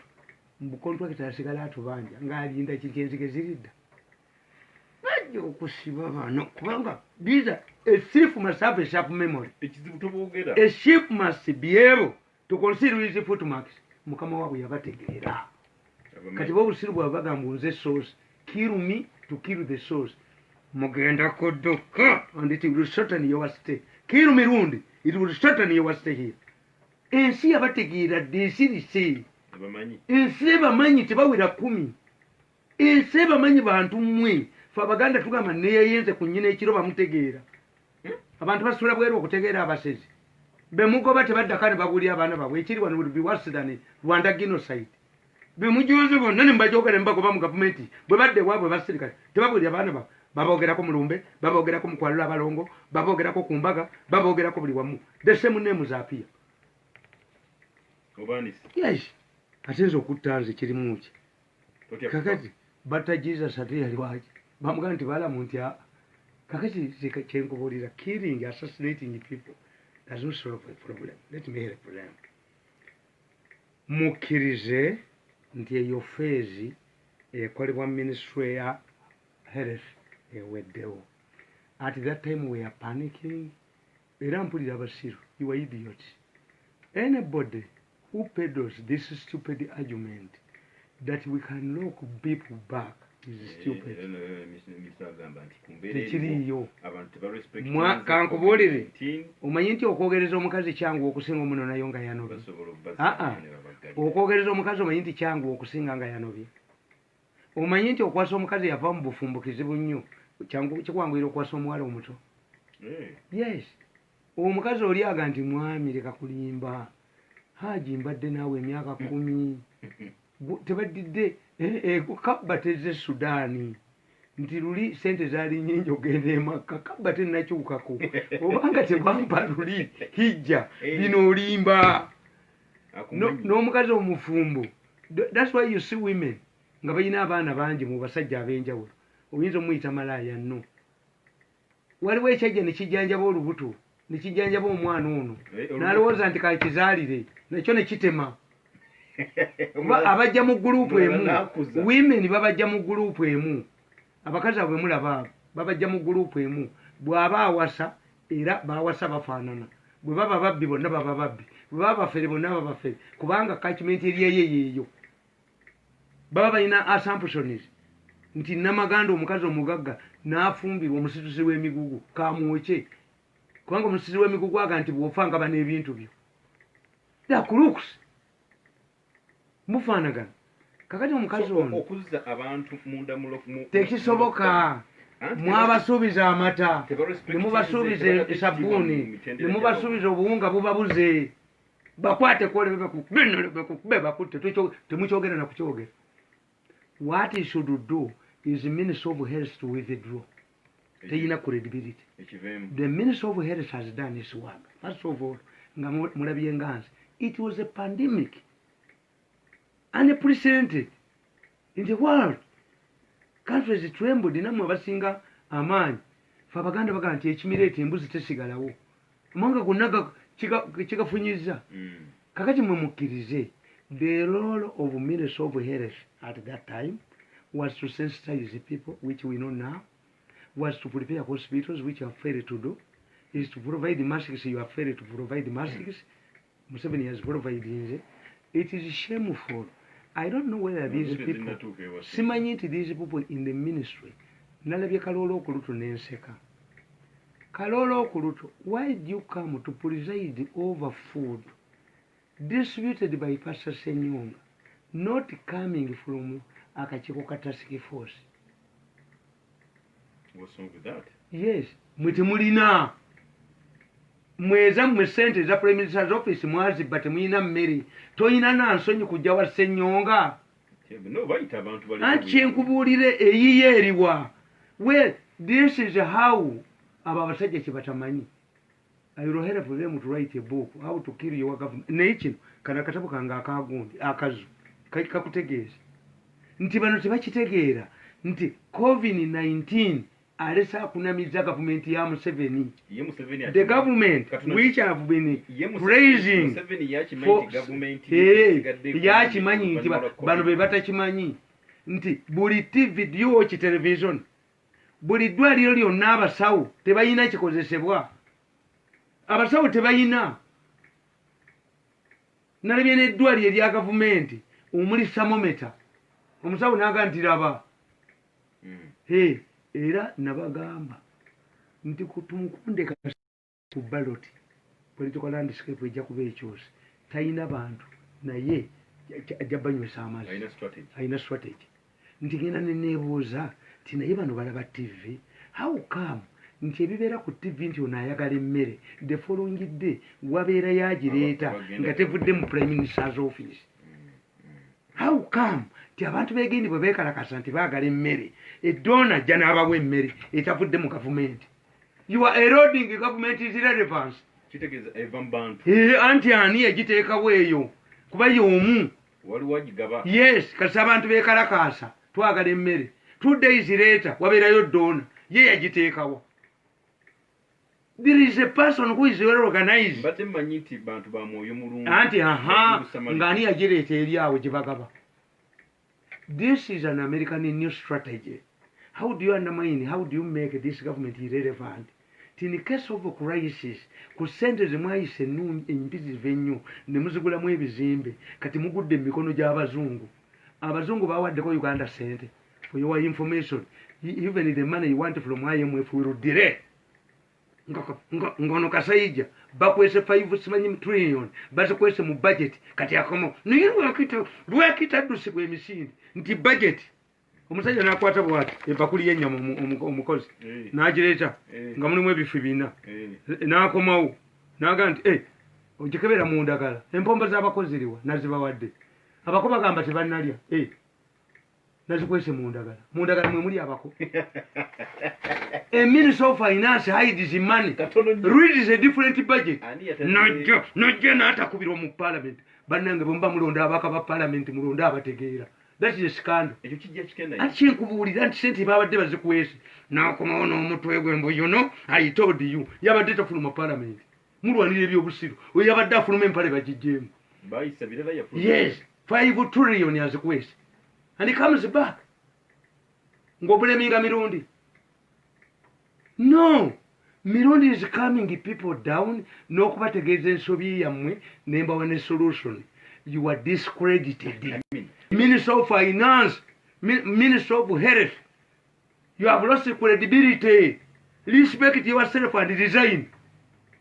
mbu contract asigala atubanja ng'alinda kiki enziko eziridda. Bajja okusiba bano kubanga a thief must have a sharp memory. Ekizibu toboogera. A sheep must be able to consider his footmarks. Mukama waabwe yabategeera. Kati b'obusiru bw'abagamba nze source, kill me to kill the source. Mugenda kudduka and it will shorten your stay. Kill mirundi, it will shorten your stay here. Ensi yabategeera dde ensirise. Ensi ebamanyi tebawera 10. Ensi ebamanyi bantu mmwe. Fe Abaganda tugamba neyeyenze ku nnyina ekiro bamutegeera. Abantu basula bweru okutegeera abasezi. Be mugoba tebaddaka ne babulya abaana baabwe. Ekiri wano would be worse than Rwanda genocide. Be mujuzi bonna ne mbajogera ne mbagoba mu gavumenti bwe badde waabwe basirikale tebabulya abaana baabwe. Baboogerako mulumbe, baboogerako mukwalula abalongo, baboogerako ku mbaga, baboogerako buli wamu. The same names appear. Obanisi. Yes. Ate nze okutta nze kirimu ki. Kakati batta Jesus ate yali waki. Bamugamba nti balamu nti kakati kyenkubuulira killing, assassinating people does not solve a problem. Let me help them. Mukkirize nti eyo feezi ekolebwa ministry ya health eweddewo. At that time we are panicking. Era mpulira abasiru, you are idiots. Anybody who peddles this stupid argument that we can look people back is stupid. Tekiriyo. Kankubuulire, omanyi nti okwogereza omukazi kyangu okusinga omuno nayo nga yanobye. Okwogereza omukazi omanyi nti kyangu okusinga nga yanobye. Omanyi nti okwasa omukazi yava mu bufumbo kizibu nnyo. Kyangu kikwanguyira okwasa omuwala omuto. Yes. Omukazi oli aga nti mwami leka kulimba. Haji mbadde naawe emyaka 10. Tebaddidde kabba teze Sudaani. Nti luli sente zaali nnyingi ogenda emakka kabba tennakyukako. Obanga tebampa luli hijja bino olimba. N'omukazi omufumbo. That's why you see women nga balina abaana bangi mu basajja ab'enjawulo. Oyinza omuyita malaaya nno. Waliwo ekyajja ne kijjanjaba olubuto ne kijjanjaba omwana ono n'alowooza nti kakizaalire nakyo ne kitema. Abajja mu gurupu emu, women babajja mu gurupu emu, abakazi abo mulaba babajja mu gurupu emu. Bw'aba awasa era baawasa bafaanana, bwe baba babbi bonna baba babbi, bwe baba bafere bonna baba bafere, kubanga catchment yeeyo baba balina assumptions nti namaganda omukazi omugagga n'afumbirwa omusituzi w'emigugu kamwoke, kubanga omusituzi w'emigugu aga nti bw'ofa nga bana ebintu byo dakurukusi mufaanagana. Kakati omukazi ono okuzza abantu munda mu tekisoboka. Mwabasuubiza amata, ne mubasuubiza esabbuuni, ne mubasuubiza obuwunga bubabuze. Bakwate kole bekukube bakutte, temukyogera na kukyogera. What he should do is the Minister of Health to withdraw. Teyina credibility. The Minister of Health has done his work. First of all, nga mulabye nganzi, it was a pandemic unprecedented in the world. Countries trembled namwe abasinga amaanyi. Fe abaganda baga nti ekimireeta embuzi tesigalawo. Amawanga gonna kigafunyiza. Kakati mwe mukkirize. The role of Minister of Health at that time was to sensitize the people, which we know now, was to prepare hospitals, which are failed to do, is to provide masks, you are failed to provide masks. Museveni has provided it. It is shameful. I don't know whether these people, simanyi nti these people in the ministry, nalabye Kaloolo Okuluto n'enseka. Kaloolo Okuluto, why did you come to preside over food distributed by Pastor Senyonga, not coming from Akachiko Task Force? What's wrong with that? Yes, mutimulina. Mweza mwe sente za Prime Minister's Office mwazi but mwina mmere. Toyina nansonyi kujja wa Senyonga. No, bayita abantu bali. Anti enkubuulire eyiye eriwa. Well, this is how abasajja kye batamanyi. I will help them to write a book, how to kill your government. Nekino kana katabo kanga akagundi akazu kakutegeeza nti bano tebakitegeera nti COVID-19 alesa kunamiza government ya Museveni. The government which have been praising yakimanyi nti bano be batakimanyi nti buli TV dio ki television buli ddwaliro lyonna abasawo tebayina kikozesebwa. Abasawo tebayina. Nalabye n'eddwaliro erya gavumenti omuli thermometer. Omusawo n'aga nti raba. Era nabagamba nti kutumukunde ku ballot political landscape ejja kuba ekyosi. Tayina bantu naye ajja banywesa amazzi. Ayina strategy. Nti genda neneebuuza nti naye bano balaba TV. How come nti ebibeera ku TV nti ono ayagala emmere the following day wabeera yagireeta nga tevudde mu Prime Minister's Office? How come nti abantu begendi bwe beekalakasa nti baagala emmere eddoona ajja n'abawa emmere etavudde mu gavumenti? You are eroding government is irrelevance. Kitegeeza eva mu bantu. Anti ani yagiteekawo eyo kuba y'omu. Waliwo agigaba. Yes, kasi abantu beekalakasa twagala emmere 2 days later wabeerayo ddoona ye yagiteekawo. There is a person who is well organized. But manyiti bantu ba mwoyo mulungu. Anti ngani yagireeta eri awo gye bagaba. This is an American new strategy. How do you undermine, how do you make this government irrelevant? In case of a crisis, ku sente zemwayise empisive ennyo ne muzigulamu ebizimbe kati mugudde mu mikono gy'abazungu. Abazungu bawaddeko Uganda sente. For your information, even the money you want from IMF will direct. Ngono kasaija bakwese 5 trillion bazikwese mu budget kati akomo niyo lwakita dusi kwe misindi nti budget omusajja nakwata bwati ebakuli yennyama omukozi n'agireeta nga mulimu ebifu bina n'akomawo n'aga nti ogikebera mu ndagala empombo z'abakozi liwa nazibawadde abako bagamba tebannalya nazikwese mu ndagala mwe muli abako. A Minister of Finance hides his money. Reads a different budget. Nojja n'atakubirwa mu parliament. Bannange bwe mulonda abaka ba parliament mulonda abategeera. That is a scandal. Ati nkubuulira nti sente babadde bazikwese n'akomawo n'omutwe gwe mbu I told you yabadde tafuluma parliament. Mulwanira ebyobusiru oyo yabadde afuluma empale bagijjeemu. Yes, 5 trillion yazikwese. And he comes back. Ngobuleminga mirundi. No. Mirundi is calming people down. No kubategeza ensobi yammwe nemba wane solution. You are discredited. Minister of Finance, Minister of Health. You have lost credibility. Respect yourself and resign.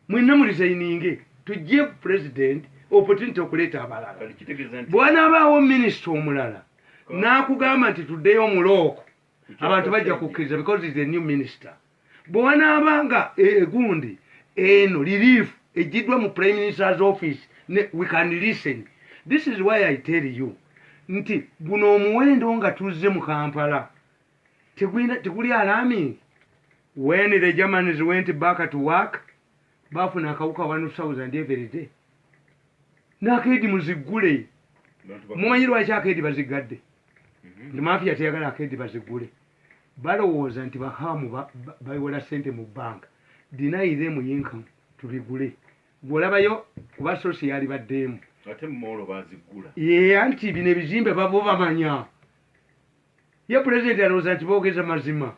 Mwina mu resigninge to give president opportunity okuleta abalala. Bwana bawo minister omulala. Nakugamba nti today omulooko abantu bajja kukkiriza because he's a new minister. Bw'anaabanga egundi eno relief ejiddwa mu prime minister's office we can listen. This is why I tell you nti guno omuwendo nga tuzze mu Kampala teguli alarming. When the Germans went back to work bafuna akawuka 1,000 every day. Nakedi muzigule mumanyi lwaki akedi bazigadde. The mafia teyagala akedi bazigule. Balowooza nti bakamu bayiwola sente mu bank. Deny them income tubigule. Bw'olabayo kuba social baddeemu. Ate mmolo bazigula. Anti bino ebizimbe babo bamanya. Ye president alowooza nti boogeza mazima.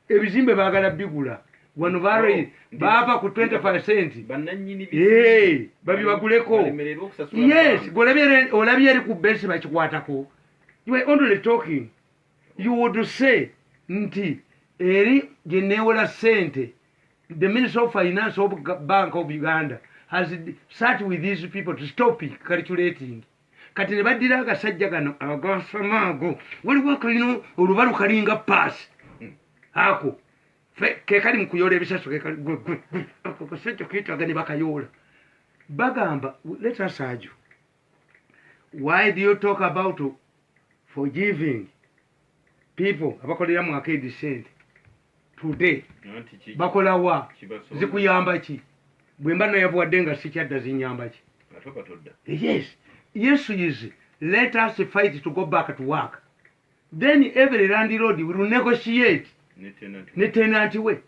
Ebizimbe baagala bigula. Wano baba ku 20%. Bannannyini babibaguleko. Yes, olabye eri ku base bakikwatako. You are only talking. You would say, nti, eri genewola sente. The Minister of Finance of Bank of Uganda has sat with these people to stop it, calculating. Kati ne baddira agasajja gano agasamaago waliwo kalino olubalu kalinga paasi ako kekali mu kuyola ebisaso ako kasajja kuyitaga ne bakayoola bagamba let us argue. Why do you talk about forgiving people abakolera mu akedi sente today bakola wa zikuyamba ki bwemba nayavuwadde nga sikyadda zinyamba ki yes is let us fight to go back to work, then every landlord will negotiate ne tenant we.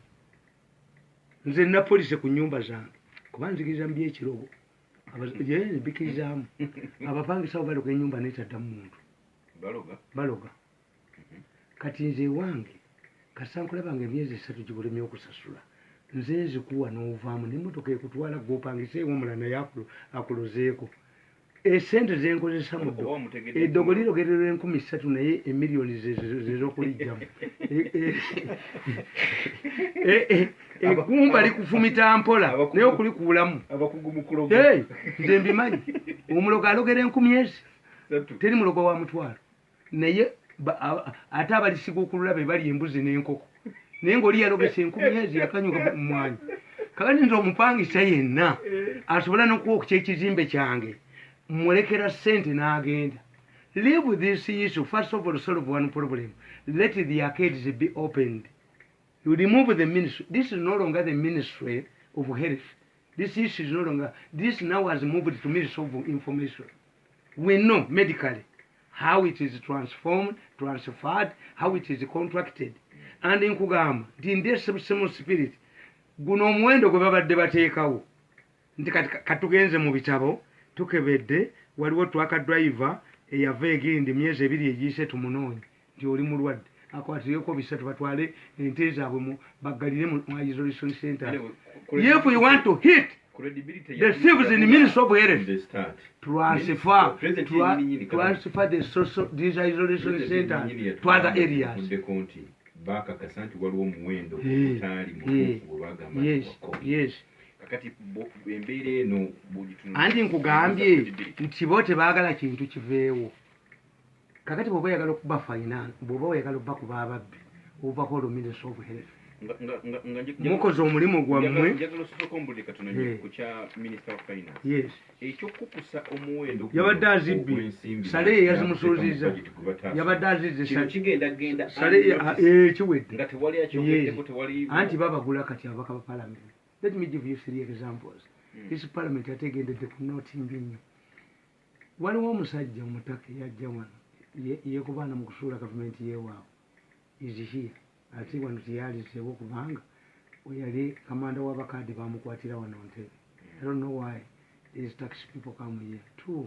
Nze na police ku nyumba zange kuba nzikiriza mbi ekirogo bikirizamu abapangisa bali ku nyumba netadda muntu baloga kati nze wange kasankula bange emyezi 3 gibulemye okusasula nze nzikuwa n'ovaamu n'emmotoka ekutwala gwopangisa ewomula naye akulozeeko esente zenkozesa mu ddo eddogo lirogererwa 3,000 naye emiliyoni zezokulijjamu egumba likufumita mpola naye okulikuulamu nze mbimanyi omulogo alogera 10,000 teri mulogo wa mutwalo naye ate abalisiga okulula be bali embuzi n'enkoko naye ng'oli yalogesa 10,000 yakanyuka mu mwanyi kakati nze omupangisa yenna asobola n'okuwa okukya ekizimbe kyange mulekera sente n'agenda. Leave this issue. First of all, solve one problem. Let the arcades be opened. You remove the ministry. This is no longer the Ministry of Health. This issue is no longer. This now has moved to Ministry of Information. We know medically how it is transformed, transferred, how it is contracted. And in Kugama, in this same spirit, guno omuwendo gwe babadde bateekawo nti katugenze mu bitabo tukebedde waliwo twaka driver eyava egindi myezi 2 egiyise tumunoonye nti oli mulwadde akwatireko bisatu batwale ente zaabwe bagalire mu isolation center. If we want to hit the civils in the Ministry of Health, transfer the social this isolation center to other areas. Bakakasanti waliwo omuwendo gutali mutuufu bagamba yes kakati embeera eno anti nkugambye nti bo tebaagala kintu kiveewo. Kakati bw'oba oyagala okuba finance, bw'oba oyagala okuba kuba ababbi ovako olwo Ministry of Health mukoze omulimu gwammwe. Yabadde azibbi sale ye yazimusuuziza yabadde azizze kiwedde anti babagula kati abaka ba parliament. Let me give you 3 examples. This parliament yategendedde ku notingi nnyo. Waliwo omusajja omutaka yajja wano yekubaana mu kusuula gavumenti yeewaawo is here ate wano teyalizeewo kubanga yali kamanda w'abakadde bamukwatira wano ntebe. I don't know why these tax people come here. 2,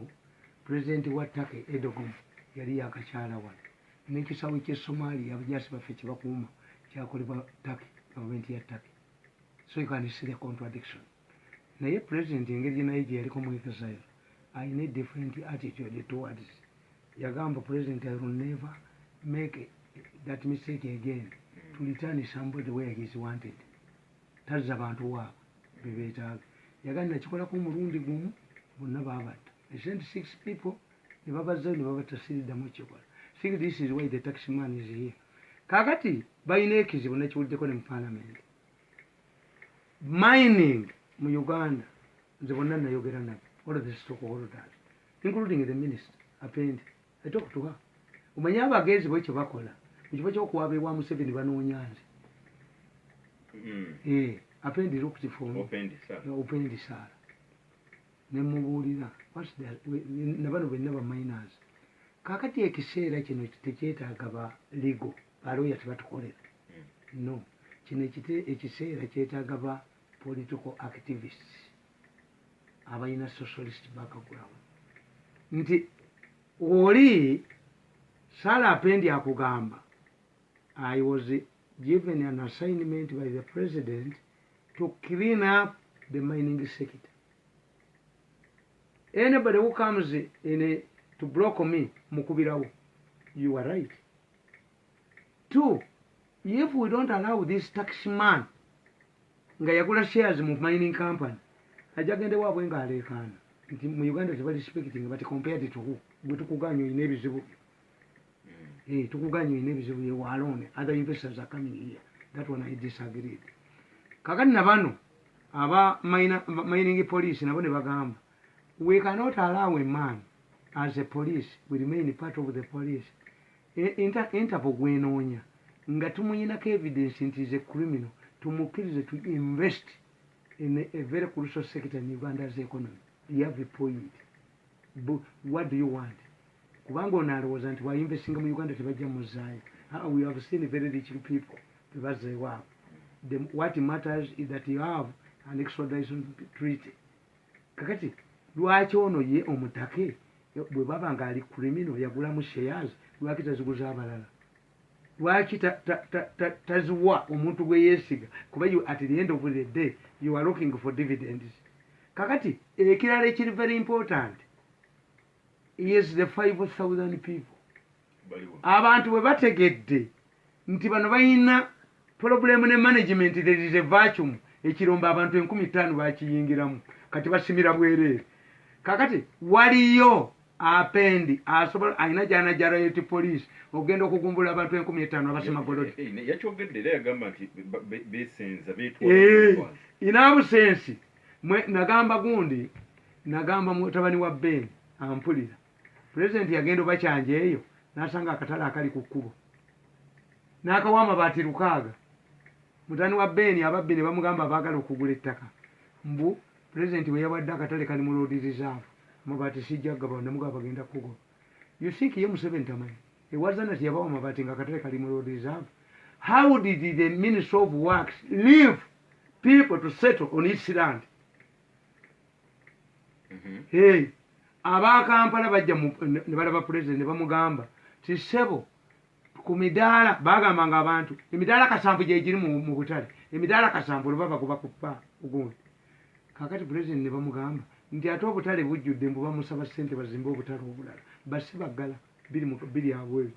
president wa Turkey Erdogan yali yakakyala wano n'ekisawo ky'e Somalia abajaasi baffe kye bakuuma kyakolebwa Turkey, gavumenti ya Turkey. So you can see the contradiction. Naye president engeri naye gye yaliko mu exile ayina different attitude towards yagamba president I will never make that mistake again to return somebody where he is wanted. Tazza abantu waabwe bebeetaaga yagamba nakikolako omulundi gumu bonna baabata. They sent 6 people ne babazzayo ne babata siriddamu kikola. See, this is why the tax man is here. Kakati balina ekizibu nakiwuddeko ne mu parliament. Mining mu Uganda nze bonna nayogera nabo all of the stockholders including the minister Appendi. I talk to her. Omanya abagenzi bwe kye bakola ekifo ky'okuwaabibwa Museveni banoonya nze Appendi looked for me Opendi Sara ne mubuulira ne bano benna ba miners. Kakati ekiseera kino tekyetaaga ba legal balooya tebatukolera no kino ekiseera kyetaaga ba political activists abalina socialist background nti oli Sara Appendi akugamba I was given an assignment by the president to clean up the mining sector. Anybody who comes in to block me mukubirawo. You are right. 2, if we don't allow this tax man nga yagula shares mu mining company ajagende waabwe nga aleekaana nti mu Uganda tebali respecting but compared to who gwe tukuganya oyina ebizibu tukuganya oyina ebizibu ye walone other investors are coming here. That one I disagreed. Kakati na bano aba mining police nabo ne bagamba we cannot allow a man as a police we remain part of the police Interpol gwenoonya nga tumuyinako evidence nti is a criminal tumukkirize to invest in a very crucial sector in Uganda's economy. You have a point. But what do you want? Kubanga onalowooza nti wainvestinga mu Uganda tebajja muzaayo. We have seen very rich people tebazeewaabo. What matters is that you have an extradition treaty. Kakati lwaki ono ye omutake bwe baba nga ali criminal yagulamu shares lwaki taziguza abalala? Lwaki taziwa omuntu gwe yeesiga kuba at the end of the day you are looking for dividends. Kakati ekirala ekiri very important is the 5,000 people. Abantu bwe bategedde nti bano balina problem ne management there is a vacuum ekiromba abantu 15,000 bakiyingiramu kati basimira bwereere. Kakati waliyo Appendi asobola ayina jana jarayeti police ogenda okugumbula abantu 15,000 abasema golodi yakyogedde era yagamba nti besenza betwa inabu sensi nagamba gundi nagamba mutabani wa Ben ampulira president yagenda bakyanje eyo nasanga akatala akali ku kkubo nakawama bati lukaaga mutani wa Ben ababbi ne bamugamba baagala okugula ettaka mbu president we yawadde akatale kali mu road reserve mabati sijagaba namugaba bagenda kugo. You think ye Museveni tamanyi it wasn't that yabawa mabati nga akatale kali mu road reserve. How did the Ministry of Works leave people to settle on its land? Hey, abakampala bajja ne balaba pulezidenti ne bamugamba ti ssebo ku midaala bagambanga abantu emidaala kasanvu gyegiri mu butale emidaala kasanvu olwo babakuba kupa ugundi kakati pulezidenti ne bamugamba nti ate obutale bujjudde mbu bamusaba ssente bazimbe obutale obulala basi baggala biri abweru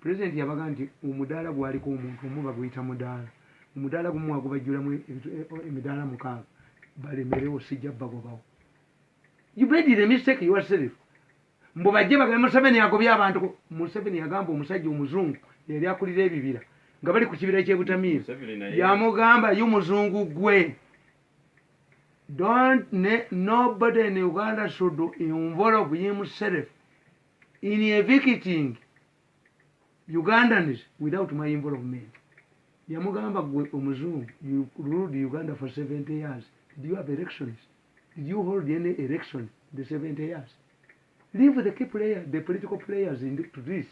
pulezidenti yabaga nti omudaala gwaliko omuntu omu baguyita mudaala omudaala gumu wagubajjulamu emidaala 6 balemerewo sijja bagobawo you made the mistake yourself mbu bajje bagambe Museveni agobye abantu Museveni yagamba omusajja omuzungu yali akulira ebibira nga bali ku kibira kyebutamiira yamugamba y'omuzungu gwe nobody in Uganda should involve himself in evicting Ugandans without my involvement. Yamugamba gwe omuzungu, you ruled Uganda for 70 years. Did you have elections? Did you hold any election the 70 years? Leave the key players, the political players to this.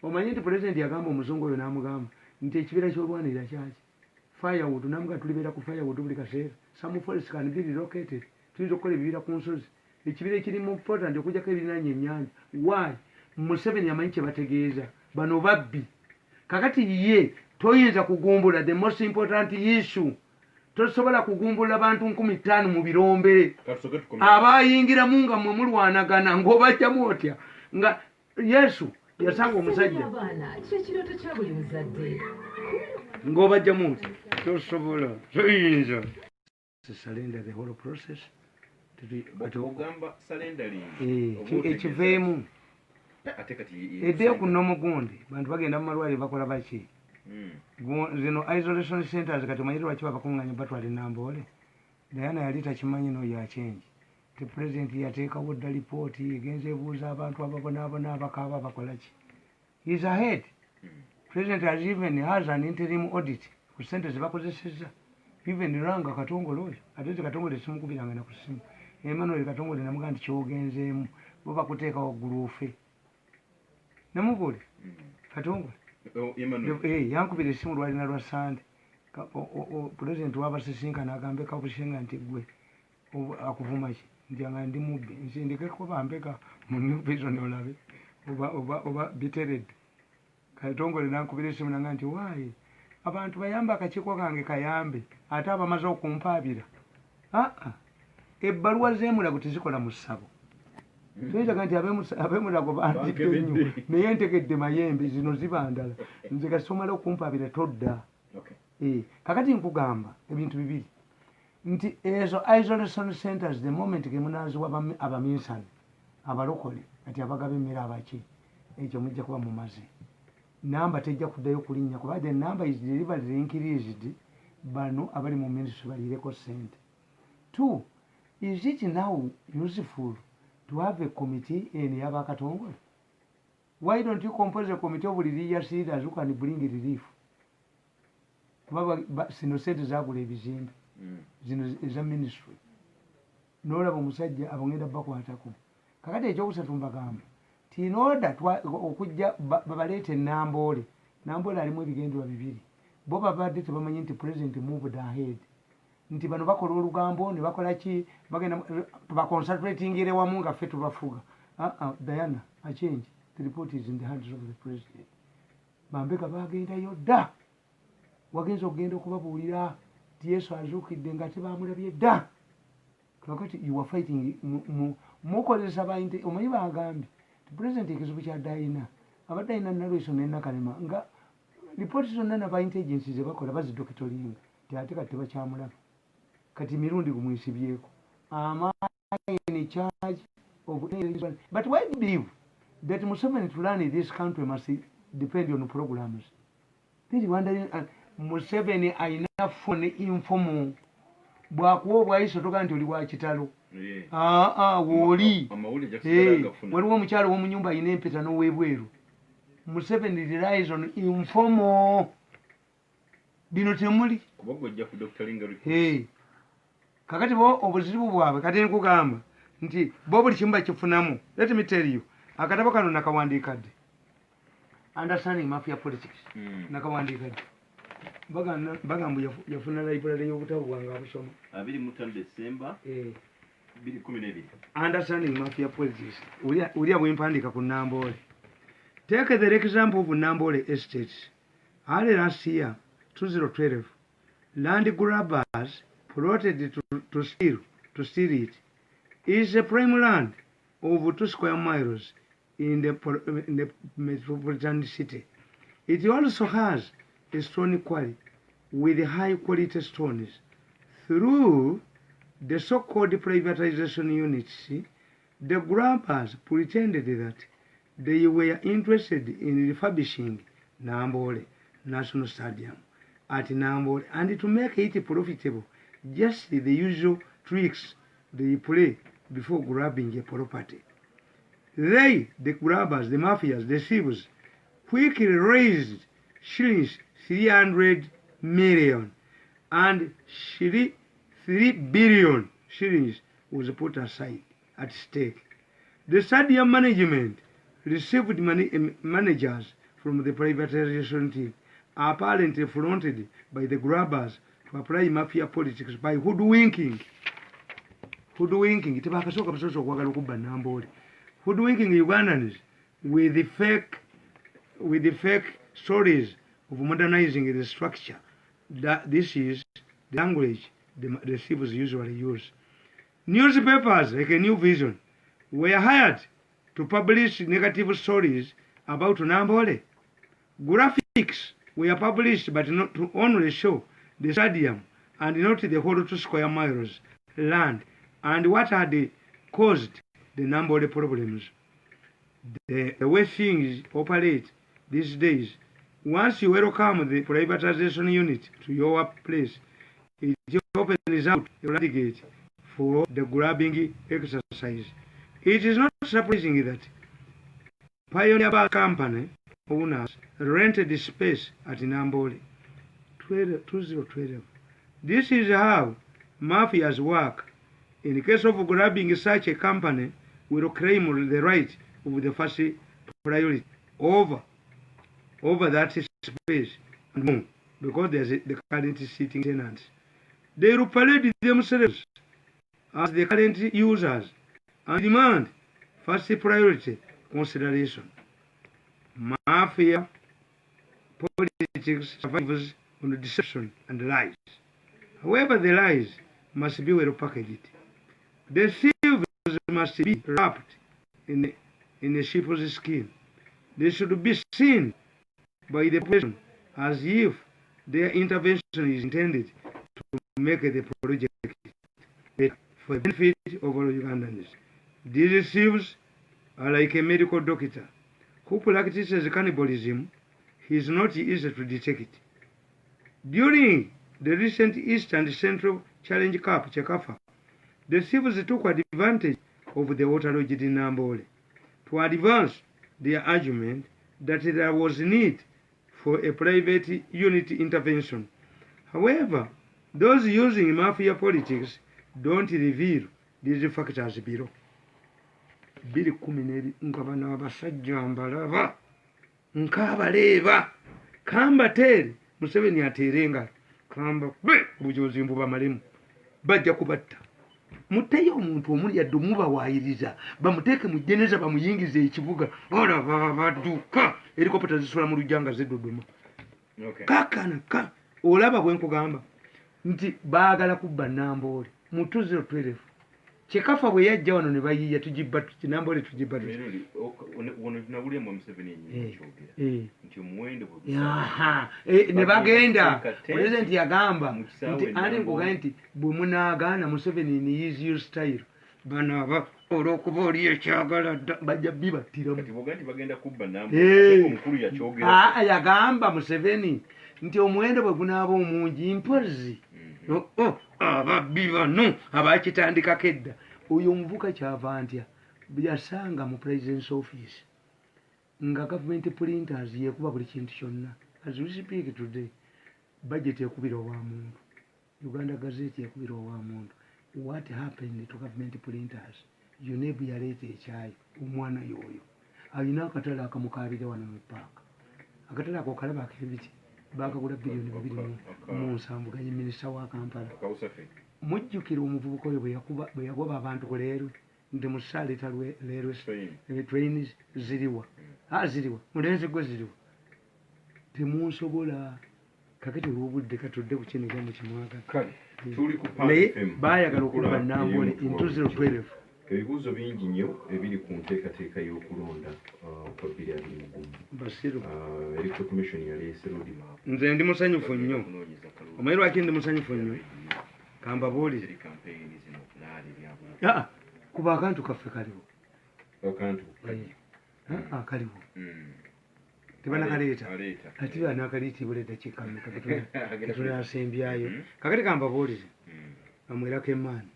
Omanyi nti president yagamba omuzungu oyo n'amugamba nti ekibira ky'olwanira kyaki firewood namuga tulibeera ku firewood buli kaseera some forests can be relocated tuyinza okukola ebibira ku nsozi ekibira ekirimu important okujjako ebirinaanya ennyanja why Museveni amanyi kye bategeeza bano babbi kakati ye toyinza kugumbula the most important issue tosobola kugumbula abantu 5,000 mu birombe abayingiramu nga mwe mulwanagana ng'obajjamu otya nga Yesu yasanga omusajja ng'obajjamu otya tosobola toyinza surrender the whole process ekiveemu eddeyo ku n'omugundi bantu bagenda mu malwaliro bakola baki zino isolation centers kati omanyi lwaki babakuŋŋanya batwala Namboole Diana yali takimanyi n'oyo akyengi ti pulezidenti yateekawo dda lipooti egenza ebuuza abantu ababonaabona abakaaba bakola ki is ahead president has even has an interim audit ku ssente ze bakozesezza even Ranga Katongole oyo ate zi Katongole simukubiranga na ku ssimu Emmanuel Katongole namuga nti kyogenzeemu bo bakuteeka waggulu ofe namubuli Katongole yankubira essimu lwalina lwa Sande pulezidenti wabasisinkana agambe Kabushenga nti gwe akuvuma ki nti anga ndi mubbi nsindikeko bambeka mu New Vision olabe oba biteredde Katongole nankubira essimu nanga nti waayi abantu bayamba akakiiko kange kayambe ate abamaze okumpaabira ebbaluwa z'emulago tezikola mu ssabo tuyinzaga nti ab'emulago bantikke nnyo naye ntegedde mayembe zino zibandala nze kasomala okumpaabira todda kakati nkugamba ebintu bibiri nti ezo isolation centers the moment gemunaziwa abaminsani abalokole kati abagaba emmere abaki ekyo mujja kuba mumaze namba tejja kuddayo kulinnya kuba the number is deliberately increased bano abali mu ministry balireko sente 2 is it now useful to have a committee in Yabakatongole? Why don't you compose a committee of religious leaders who can bring relief? Sino sente zagula ebizimbe zino eza ministry n'olaba omusajja abongenda bakwatako kakati ekyokusatu mbagamba ti in order okujja babaleete Namboole alimu ebigendwa 2 bo babadde tebamanyi nti president moved ahead nti bano bakola olugambo ne bakola ki bagenda baconcentratingire wamu nga ffe tubafuga Diana a change the report is in the hands of the president bambeka bagendayo dda wagenza okugenda okubabuulira ti Yesu azuukidde nga tebamulabye dda kakati you are fighting mukozesa bayinte omanyi bagambye ti president ekizibu kya Diana abadde ayina nalweso nenakalema nga ripooti zonna nabayinte agencies zebakola bazidokitolinga ti ate kati tebakyamulaba kati mirundi gumwisibyeko in charge of but why do you believe that Museveni to run this country must depend on programs? This is wondering Museveni ayina phone informal bwakuwa bwaiso toka nti oli wa kitalo wooli waliwo omukyalo w'omunyumba ayina empeta n'owebweru Museveni relies on informal bino temuli kakati bo obuzibu bwabwe kati nkugamba nti bo buli kimu bakifunamu let me tell you akatabo kano nakawandiika dde understanding mafia politics nakawandiika dde bagambu yafuna library y'obutabo bwange abusoma 25 December Understanding mafia politics. Ulia bwempandika ku Nambole. Take the example of Nambole Estate. Early last year, 2012, land grabbers plotted to steal it. It's a prime land of 2 square miles in the metropolitan city. It also has a stone quarry with high quality stones. Through the so-called privatization units, the grabbers pretended that they were interested in refurbishing Nambole National Stadium at Nambole and to make it profitable, just the usual tricks they play before grabbing a property. They, the grabbers, the mafias, the thieves, quickly raised shillings 300 million and 3 billion shillings was put aside at stake. The stadium management received managers from the privatization team, apparently fronted by the grabbers to apply mafia politics by hoodwinking tebakasoka basoso okwagala okubba Nambole, hoodwinking Ugandans with the fake stories of modernizing the structure. That this is the language the thieves usually use. Newspapers like a New Vision were hired to publish negative stories about Nambole. Graphics were published but not to only show the stadium and not the whole 2 square miles land and what had caused the Nambole problems. The way things operate these days, once you welcome the privatization unit to your place, it opens out a gate for the grabbing exercise. It is not surprising that Pioneer Bus Company owners rented space at Nambole 2012. This is how mafias work. In case of grabbing, such a company will claim the right of the first priority over that space and more, because there's the current sitting tenants. They will parade themselves as the current users and demand first priority consideration. Mafia politics survives on deception and lies. However, the lies must be well packaged. The thieves must be wrapped in a sheep's skin. They should be seen by the person as if their intervention is intended to make the project for the benefit of all Ugandans. These thieves are like a medical doctor who practices cannibalism. He is not easy to detect. During the recent East and Central Challenge Cup, Chekafa, the thieves took advantage of the water lodge in Nambole to advance their argument that there was need for a private unit intervention. However, those using mafia politics don't reveal these factors below. Bili kumineri nkabana abasajja mbalaba nkabaleeba kamba tere Museveni aterenga kamba bujozi mbuba malemu bajja kubatta muteyo omuntu omuli yadde mubawaayiriza bamuteeke mu jeneza bamuyingize ekibuga ola baduka helikopita zisula mu lujjanga z'Edodoma. Kakana olaba bwe nkugamba nti baagala kubba Nambole mu 2012 Chekafa bwe yajja wano ne bayiya tugibba Nambole tugibba ono tunabulye mu Museveni y'ekyogera nti omuwendo ne bagenda president yagamba nti ate nkugamba nti bwe munaagaana Museveni ni use your style banaaba olw'okuba oli ekyagala bajja bibattiramu kati boga nti bagenda kubba Nambole omukulu yakyogera yagamba Museveni nti omuwendo bwe gunaaba omungi mpozi ababbi bano abakitandikako edda oyo omuvuka kyava ntya yasanga mu president's office nga government printers yekuba buli kintu kyonna. As we speak today, budget ekubira owa muntu, Uganda Gazette ekubira owa muntu. What happened to government printers? UNEB yaleeta ekyayi omwana yoyo alina akatale akamukaabire wano mu paaka. Akatale ako kalaba ak'ebiti bakagula $2.7 billion ganye minisita wa Kampala mujjukira omuvubuka oyo bwe yagoba abantu ku leerwe nti musaaleta leerwe trains ziriwa ziriwa mulenzi gwe ziriwa temunsobola kakati olw'obudde katudde ku kiniga mu kimwagala naye baayagala okuba Nambole in 2012 ebibuuzo bingi nnyo ebiri ku nteekateeka y'okulonda kwa 2021 basiru electoral commission yaleese roadmap nze ndi musanyufu nnyo omanyi lwaki ndi musanyufu nnyo kambabuulire kuba akantu kaffe kaliwo kaliwo tebanakaleeta ati banakaliitibula eddakiika mmeka ketunasembyayo kakati kambabuulire bamwerako emaani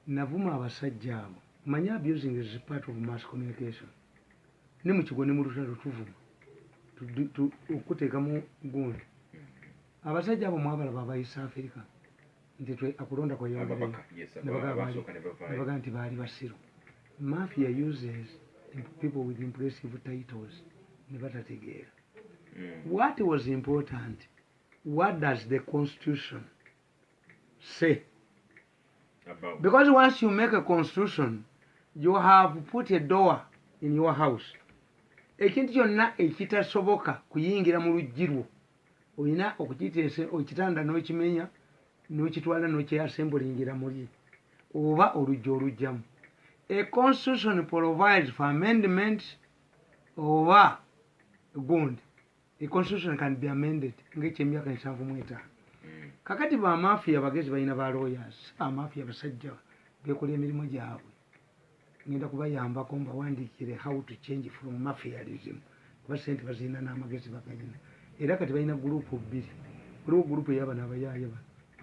navuma abasajja abo manye abusing is part of mass communication ne mu kigo ne mu lutalo tuvuma okuteekamu gundi abasajja abo mwabalaba aba East Africa nti akulonda kweyongereyo nebaga nti baali basiru. Mafia uses people with impressive titles ne batategeera what was important. What does the constitution say? Because once you make a constitution, you have put a door in your house. Ekintu kyonna ekitasoboka kuyingira mu luggi olina okukiteesa okitanda n'okimenya n'okitwala n'okyasembulingira muli oba oluggi olugjamu. A constitution provides for amendment oba gundi. A constitution can be amended ng'ekyemyaka 75. Kakati ba mafia bagezi balina ba lawyers amafia basajja bekola emirimu gyabwe ngenda kubayambako mbawandiikire how to change from mafialism kuba sente bazina n'amagezi baganyina era kati balina gurupu bbiri waliwo gurupu ey'abana abayaaye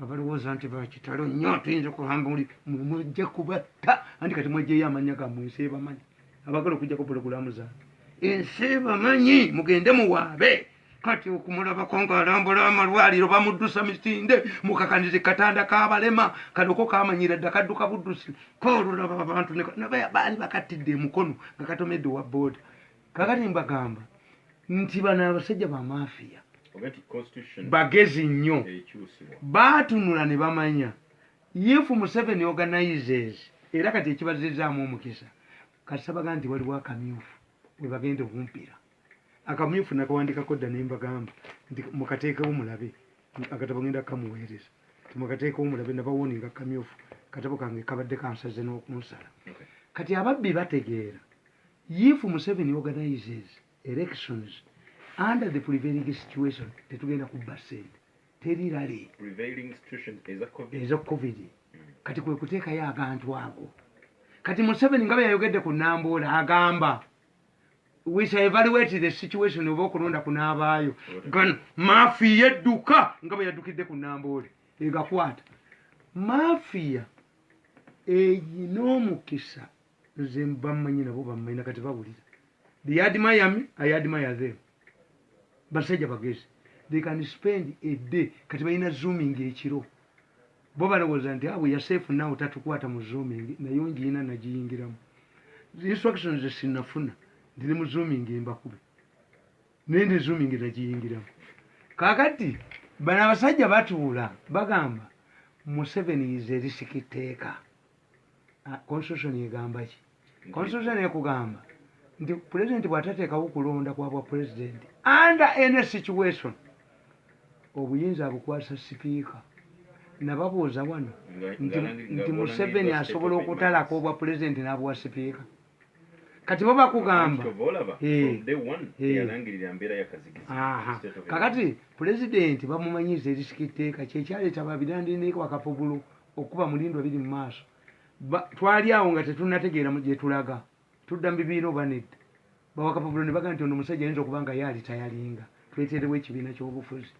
abalowooza nti bakitalo nnyo tuyinza okuhamba mujja kubatta anti kati mwejjeyo amannya gammwe ensi ebamanyi abagala okugjako pulogulaamu zaabwe ensi ebamanyi mugende muwaabe kati okumulabako ng'alambula amalwaliro bamuddusa misinde mukakanize katanda k'abalema kaloko kamanyira dda kadduka buddusi koolulaba abantu baali bakattidde emukono nga katomedde wa booda. Kakati mbagamba nti bano abasajja ba mafiya bagezi nnyo baatunula ne bamanya if Museveni organizes era kati ekibazizaamu omukisa kasabaga nti waliwo akamyufu we bagenda okumpira akamyufu nakawandikako dda nembagamba nti mukateekewo mulabe akatabo ngenda kamuweereza timukateekewo mulabe nabawoninga kamyufu katabo kange kabadde kansaze n'okunsala. Kati ababbi bategeera if Museveni organizes elections under the prevailing situation tetugenda kubba ssente terirale eza covid kati kwe kuteekayo agantu ago. Kati Museveni nga bwe yayogedde ku Namboola agamba we shall evaluate the situation oba okulonda kunaabaayo mafiya edduka nga bwe yaddukidde ku Namboola egakwata mafiya eyina omukisa nze bammanyi nabo bammanyi nakati bawulira they admire me I admire them. Basajja bagezi they can spend a day kati balina zooming ekiro bo balowooza nti abwe yaseefu nawe tatukwata mu zooming naye ngiina nagiyingiramu instructions sinafuna ndine mu zooming mbakube nende zooming nagiyingiramu. Kakati bano abasajja batuula bagamba Museveni is a risikiteeka. Constitution egamba ki? Constitution ekugamba nti president bw'atateekawo kulonda kwa bwa president under any situation obuyinza bukwasa sipiika. Nababuuza wano nti Museveni asobola okutalako obwa president n'abwa sipiika. Kati bo bakugamba kakati president bamumanyiza erisikiteeka kyekyaleeta babirandineko akapugulu okuba mulindo biri mu maaso twali awo nga tetunategeera gye tulaga tudda mu bibiina oba nedda bawakapabulo ne baga nti ono omusajja ayinza okuba nga yalitayalinga tweteerewo ekibiina ky'obufuzi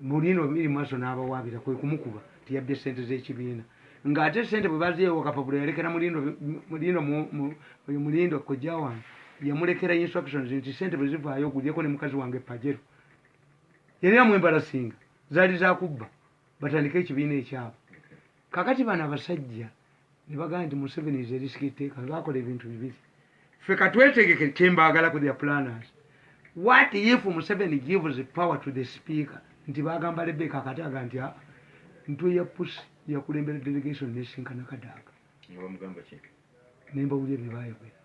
mulindo biri mu maaso n'abawaabira kwe kumukuba tiyabbye sente z'ekibiina ng'ate sente bwe baziyewo wakapabulo yalekera mulindo kojja wange yamulekera instructions nti sente bwe zivaayo ogulyeko ne mukazi wange pajero yali amwembalasinga zaali zakubba batandike ekibiina ekyabo. Kakati bano abasajja ne bagaa nti Museveni is a risikiteeka bakola ebintu bibiri ffe katwetegeke kyembaagala ku their planners. What if Museveni gives power to the speaker nti bagamba Rebecca akataga nti ntwe ya pusi yakulembera delegation nesinkana Kadaga nga bamugamba ki nembawulya byebayogera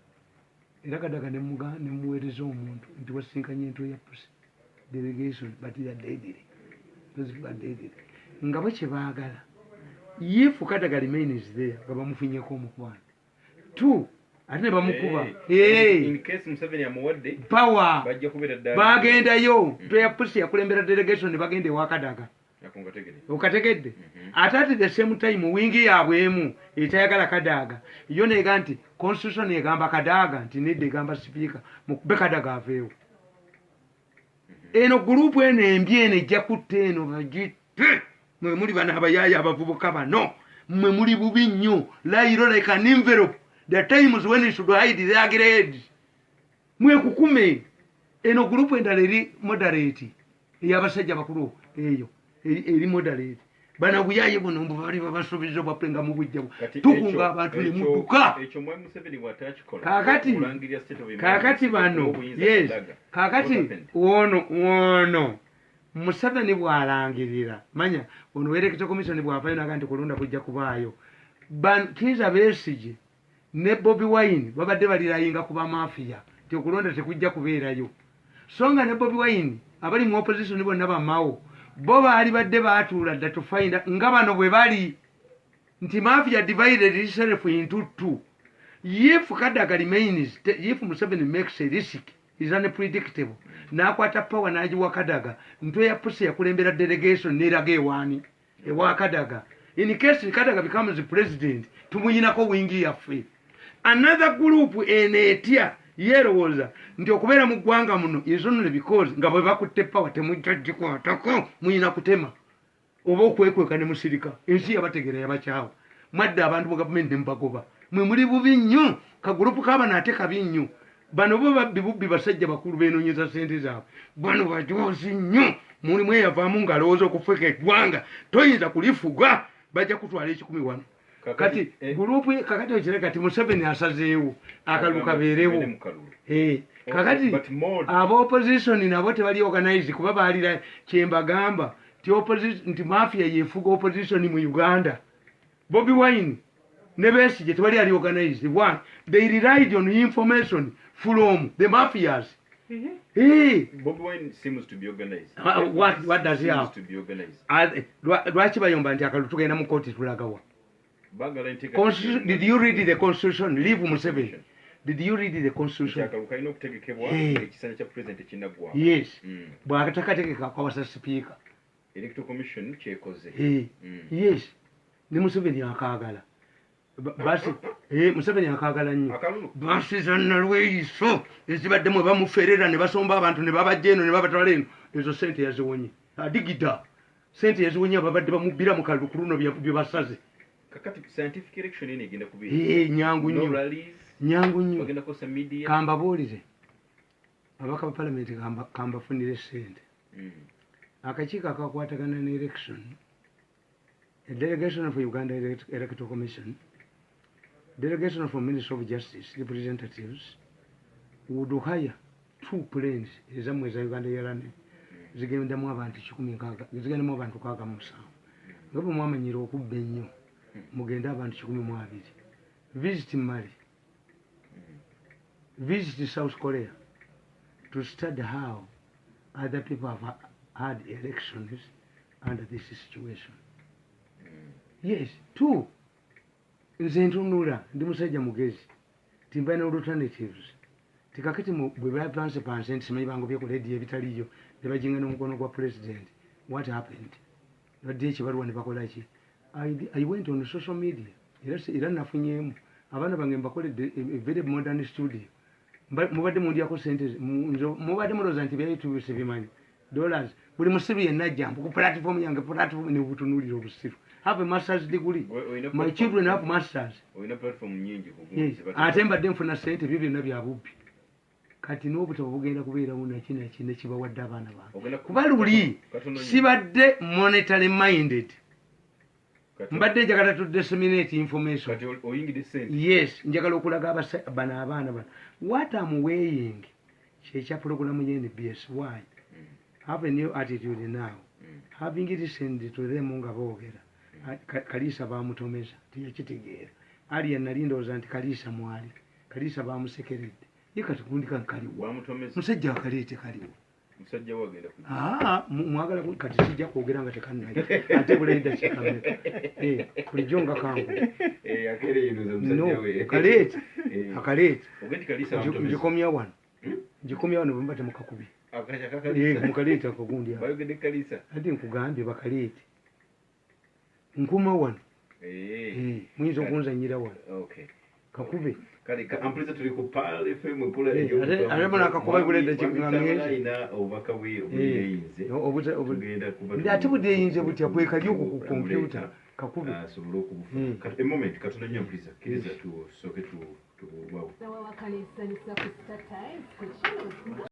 era Kadaga nemuweereza omuntu nti wasinkanye ntwe ya pusi delegation batiyaddeedire nga bwe kyebaagala if Kadaga remains there nga bamufinyeko omukwano 2 ate ne bamukuba in case Museveni amuwadde power bajja kubeera ddala bagendayo ntwe ya pusi yakulembera delegation ne bagenda ewa Kadaga okategedde ate ati the same time wingi yaabwe emu etayagala Kadaga yo neega nti constitution egamba Kadaga nti nedde egamba sipiika mukube Kadaga aveewo eno gurupu eno embi eno ejja kutta eno bagite mwe muli bano abayaaya abavubuka bano mwe muli bubi nnyo layiro like an envelope the times when you should hide their grade mwekukume eno gurupu endala eri moderate ey'abasajja bakulu eyo eri moderate bana buyaye buno mbu bali babasuubiza bwapenga mu bujja tukunga abantu ne mudduka ekyo mwe Museveni bw'atakikola kakati bano yes kakati ono Museveni bw'alangirira manya ono werekito commission bw'avayo naga nti kulonda kujja kubaayo Kizza Besigye ne Bobi Wine babadde balirayinga kuba mafia nti okulonda tekujja kubeerayo so nga ne Bobi Wine abali mu opposition bonna bamawo bo baali badde baatuula dda tufainda nga bano bwe bali nti mafia divided itself into 2 if Kadaga remains if Museveni makes a risk is unpredictable n'akwata power n'agiwa Kadaga ntwe ya pusi yakulembera delegation n'eraga ewaani ewa Kadaga in case Kadaga becomes president tumuyinako wingi yaffe another group enetya yerowooza nti okubeera mu ggwanga muno is only because nga bwe bakutte power temujja gikwatako muyina kutema oba okwekweka ne musirika ensi yabategeera yabakyawa mwadde abantu mu gavumenti ne mubagoba mwe muli bubi nnyo kagurupu kaabano ate kabi nnyo bano bo babbi bubbi basajja bakulu beenoonyeza sente zaabwe bano bajoozi nnyo mulimu eyavaamu ng'alowooza okufuka eggwanga toyinza kulifuga bajja kutwala 10 kati gurupu kakati okire kati Museveni asazeewo akalu kabeerewo kakati aba opposition nabo tebali organize kuba baalira kyembagamba ti opposition nti mafia yefuga opposition mu Uganda Bobi Wine ne Besigye tebali ali organized why they relied on information from the mafias Bobi Wine seems to be organized what does he have to be organized lwaki bayomba nti akalu tugenda mu kooti tulagawa did you read the constitution leave Museveni did you read the constitution yes bw'atakategeka kwawasa sipiika electoral commission kyekoze yes ne Museveni akaagala basi Museveni akaagala nnyo basi zannalweyiso ezibadde mwe bamuferera ne basomba abantu ne babajja eno ne babatwala eno ezo sente yaziwonye adigida sente yaziwonye ababadde bamubbira mu kalulu ku luno bye basaze kakati scientific election ene egenda kubeera nyangu nnyo nyangu nnyo bagenda kosa media kambabuulize abaka ba parliament kambafunire sente akakiiko akakwatagana ne election a delegation of Uganda Electoral Commission delegation from Ministry of Justice representatives would hire 2 planes ezamwe za Uganda Yarane zigendamu abantu 16 zigendamu abantu 67 ngabo mwamanyira okubba ennyo mugenda abantu 12 visit Mali visit South Korea to study how other people have had elections under this situation yes 2 nze ntunula ndi musajja mugezi timba na alternatives tikakati bwe bapanse panse nti simanyi bango bye ku radio ebitaliyo ne bajinga n'omukono gwa president what happened badde ekibaluwa ne bakola ki I went on social media era nafunyemu abaana bange mbakoledde a very modern studio mubadde mundyako sente mubadde mulooza nti byayitubise bimanyi dollars buli musiru yenna ajjambu ku platform yange platform ne butunuulira obusiru have a master's degree my children have masters yes ate mbadde nfuna sente byo byonna byabubbi kati n'obutabo bugenda kubeerawo naki nekibawadde abaana bange kuba luli sibadde monetary minded mbadde njagala to disseminate information yes njagala okulaga bano abaana bano what I'm weighing kyekya programu ye NBS why have a new attitude now having listened to them nga boogera Kalisa bamutomeza tiyakitegeera aliya nali ndowooza nti Kalisa mwali Kalisa bamusekeredde ye kati gundi kankaliwo musajja akaleete kaliwo musajja wagenda mwagala kati sijja kwogera nga tekannayo ate bulenda kikameka bulijjo nga kangu kaleete ngikomya wano bwemba temukakubye mukaleete akagundi ati nkugambye bakaleete nkuma wano muyinza okunzanyira wano kakube ampuliza tuli ku Pal FM pula ate bona akakuba bulenda kigamye ina obaka we obuyinze ate budeyinze butya kwekali ku computer kakube asobola okubufa kati moment katunda nnyo ampuliza kiriza tu soke tu wow so wakalisa ni sa ku start time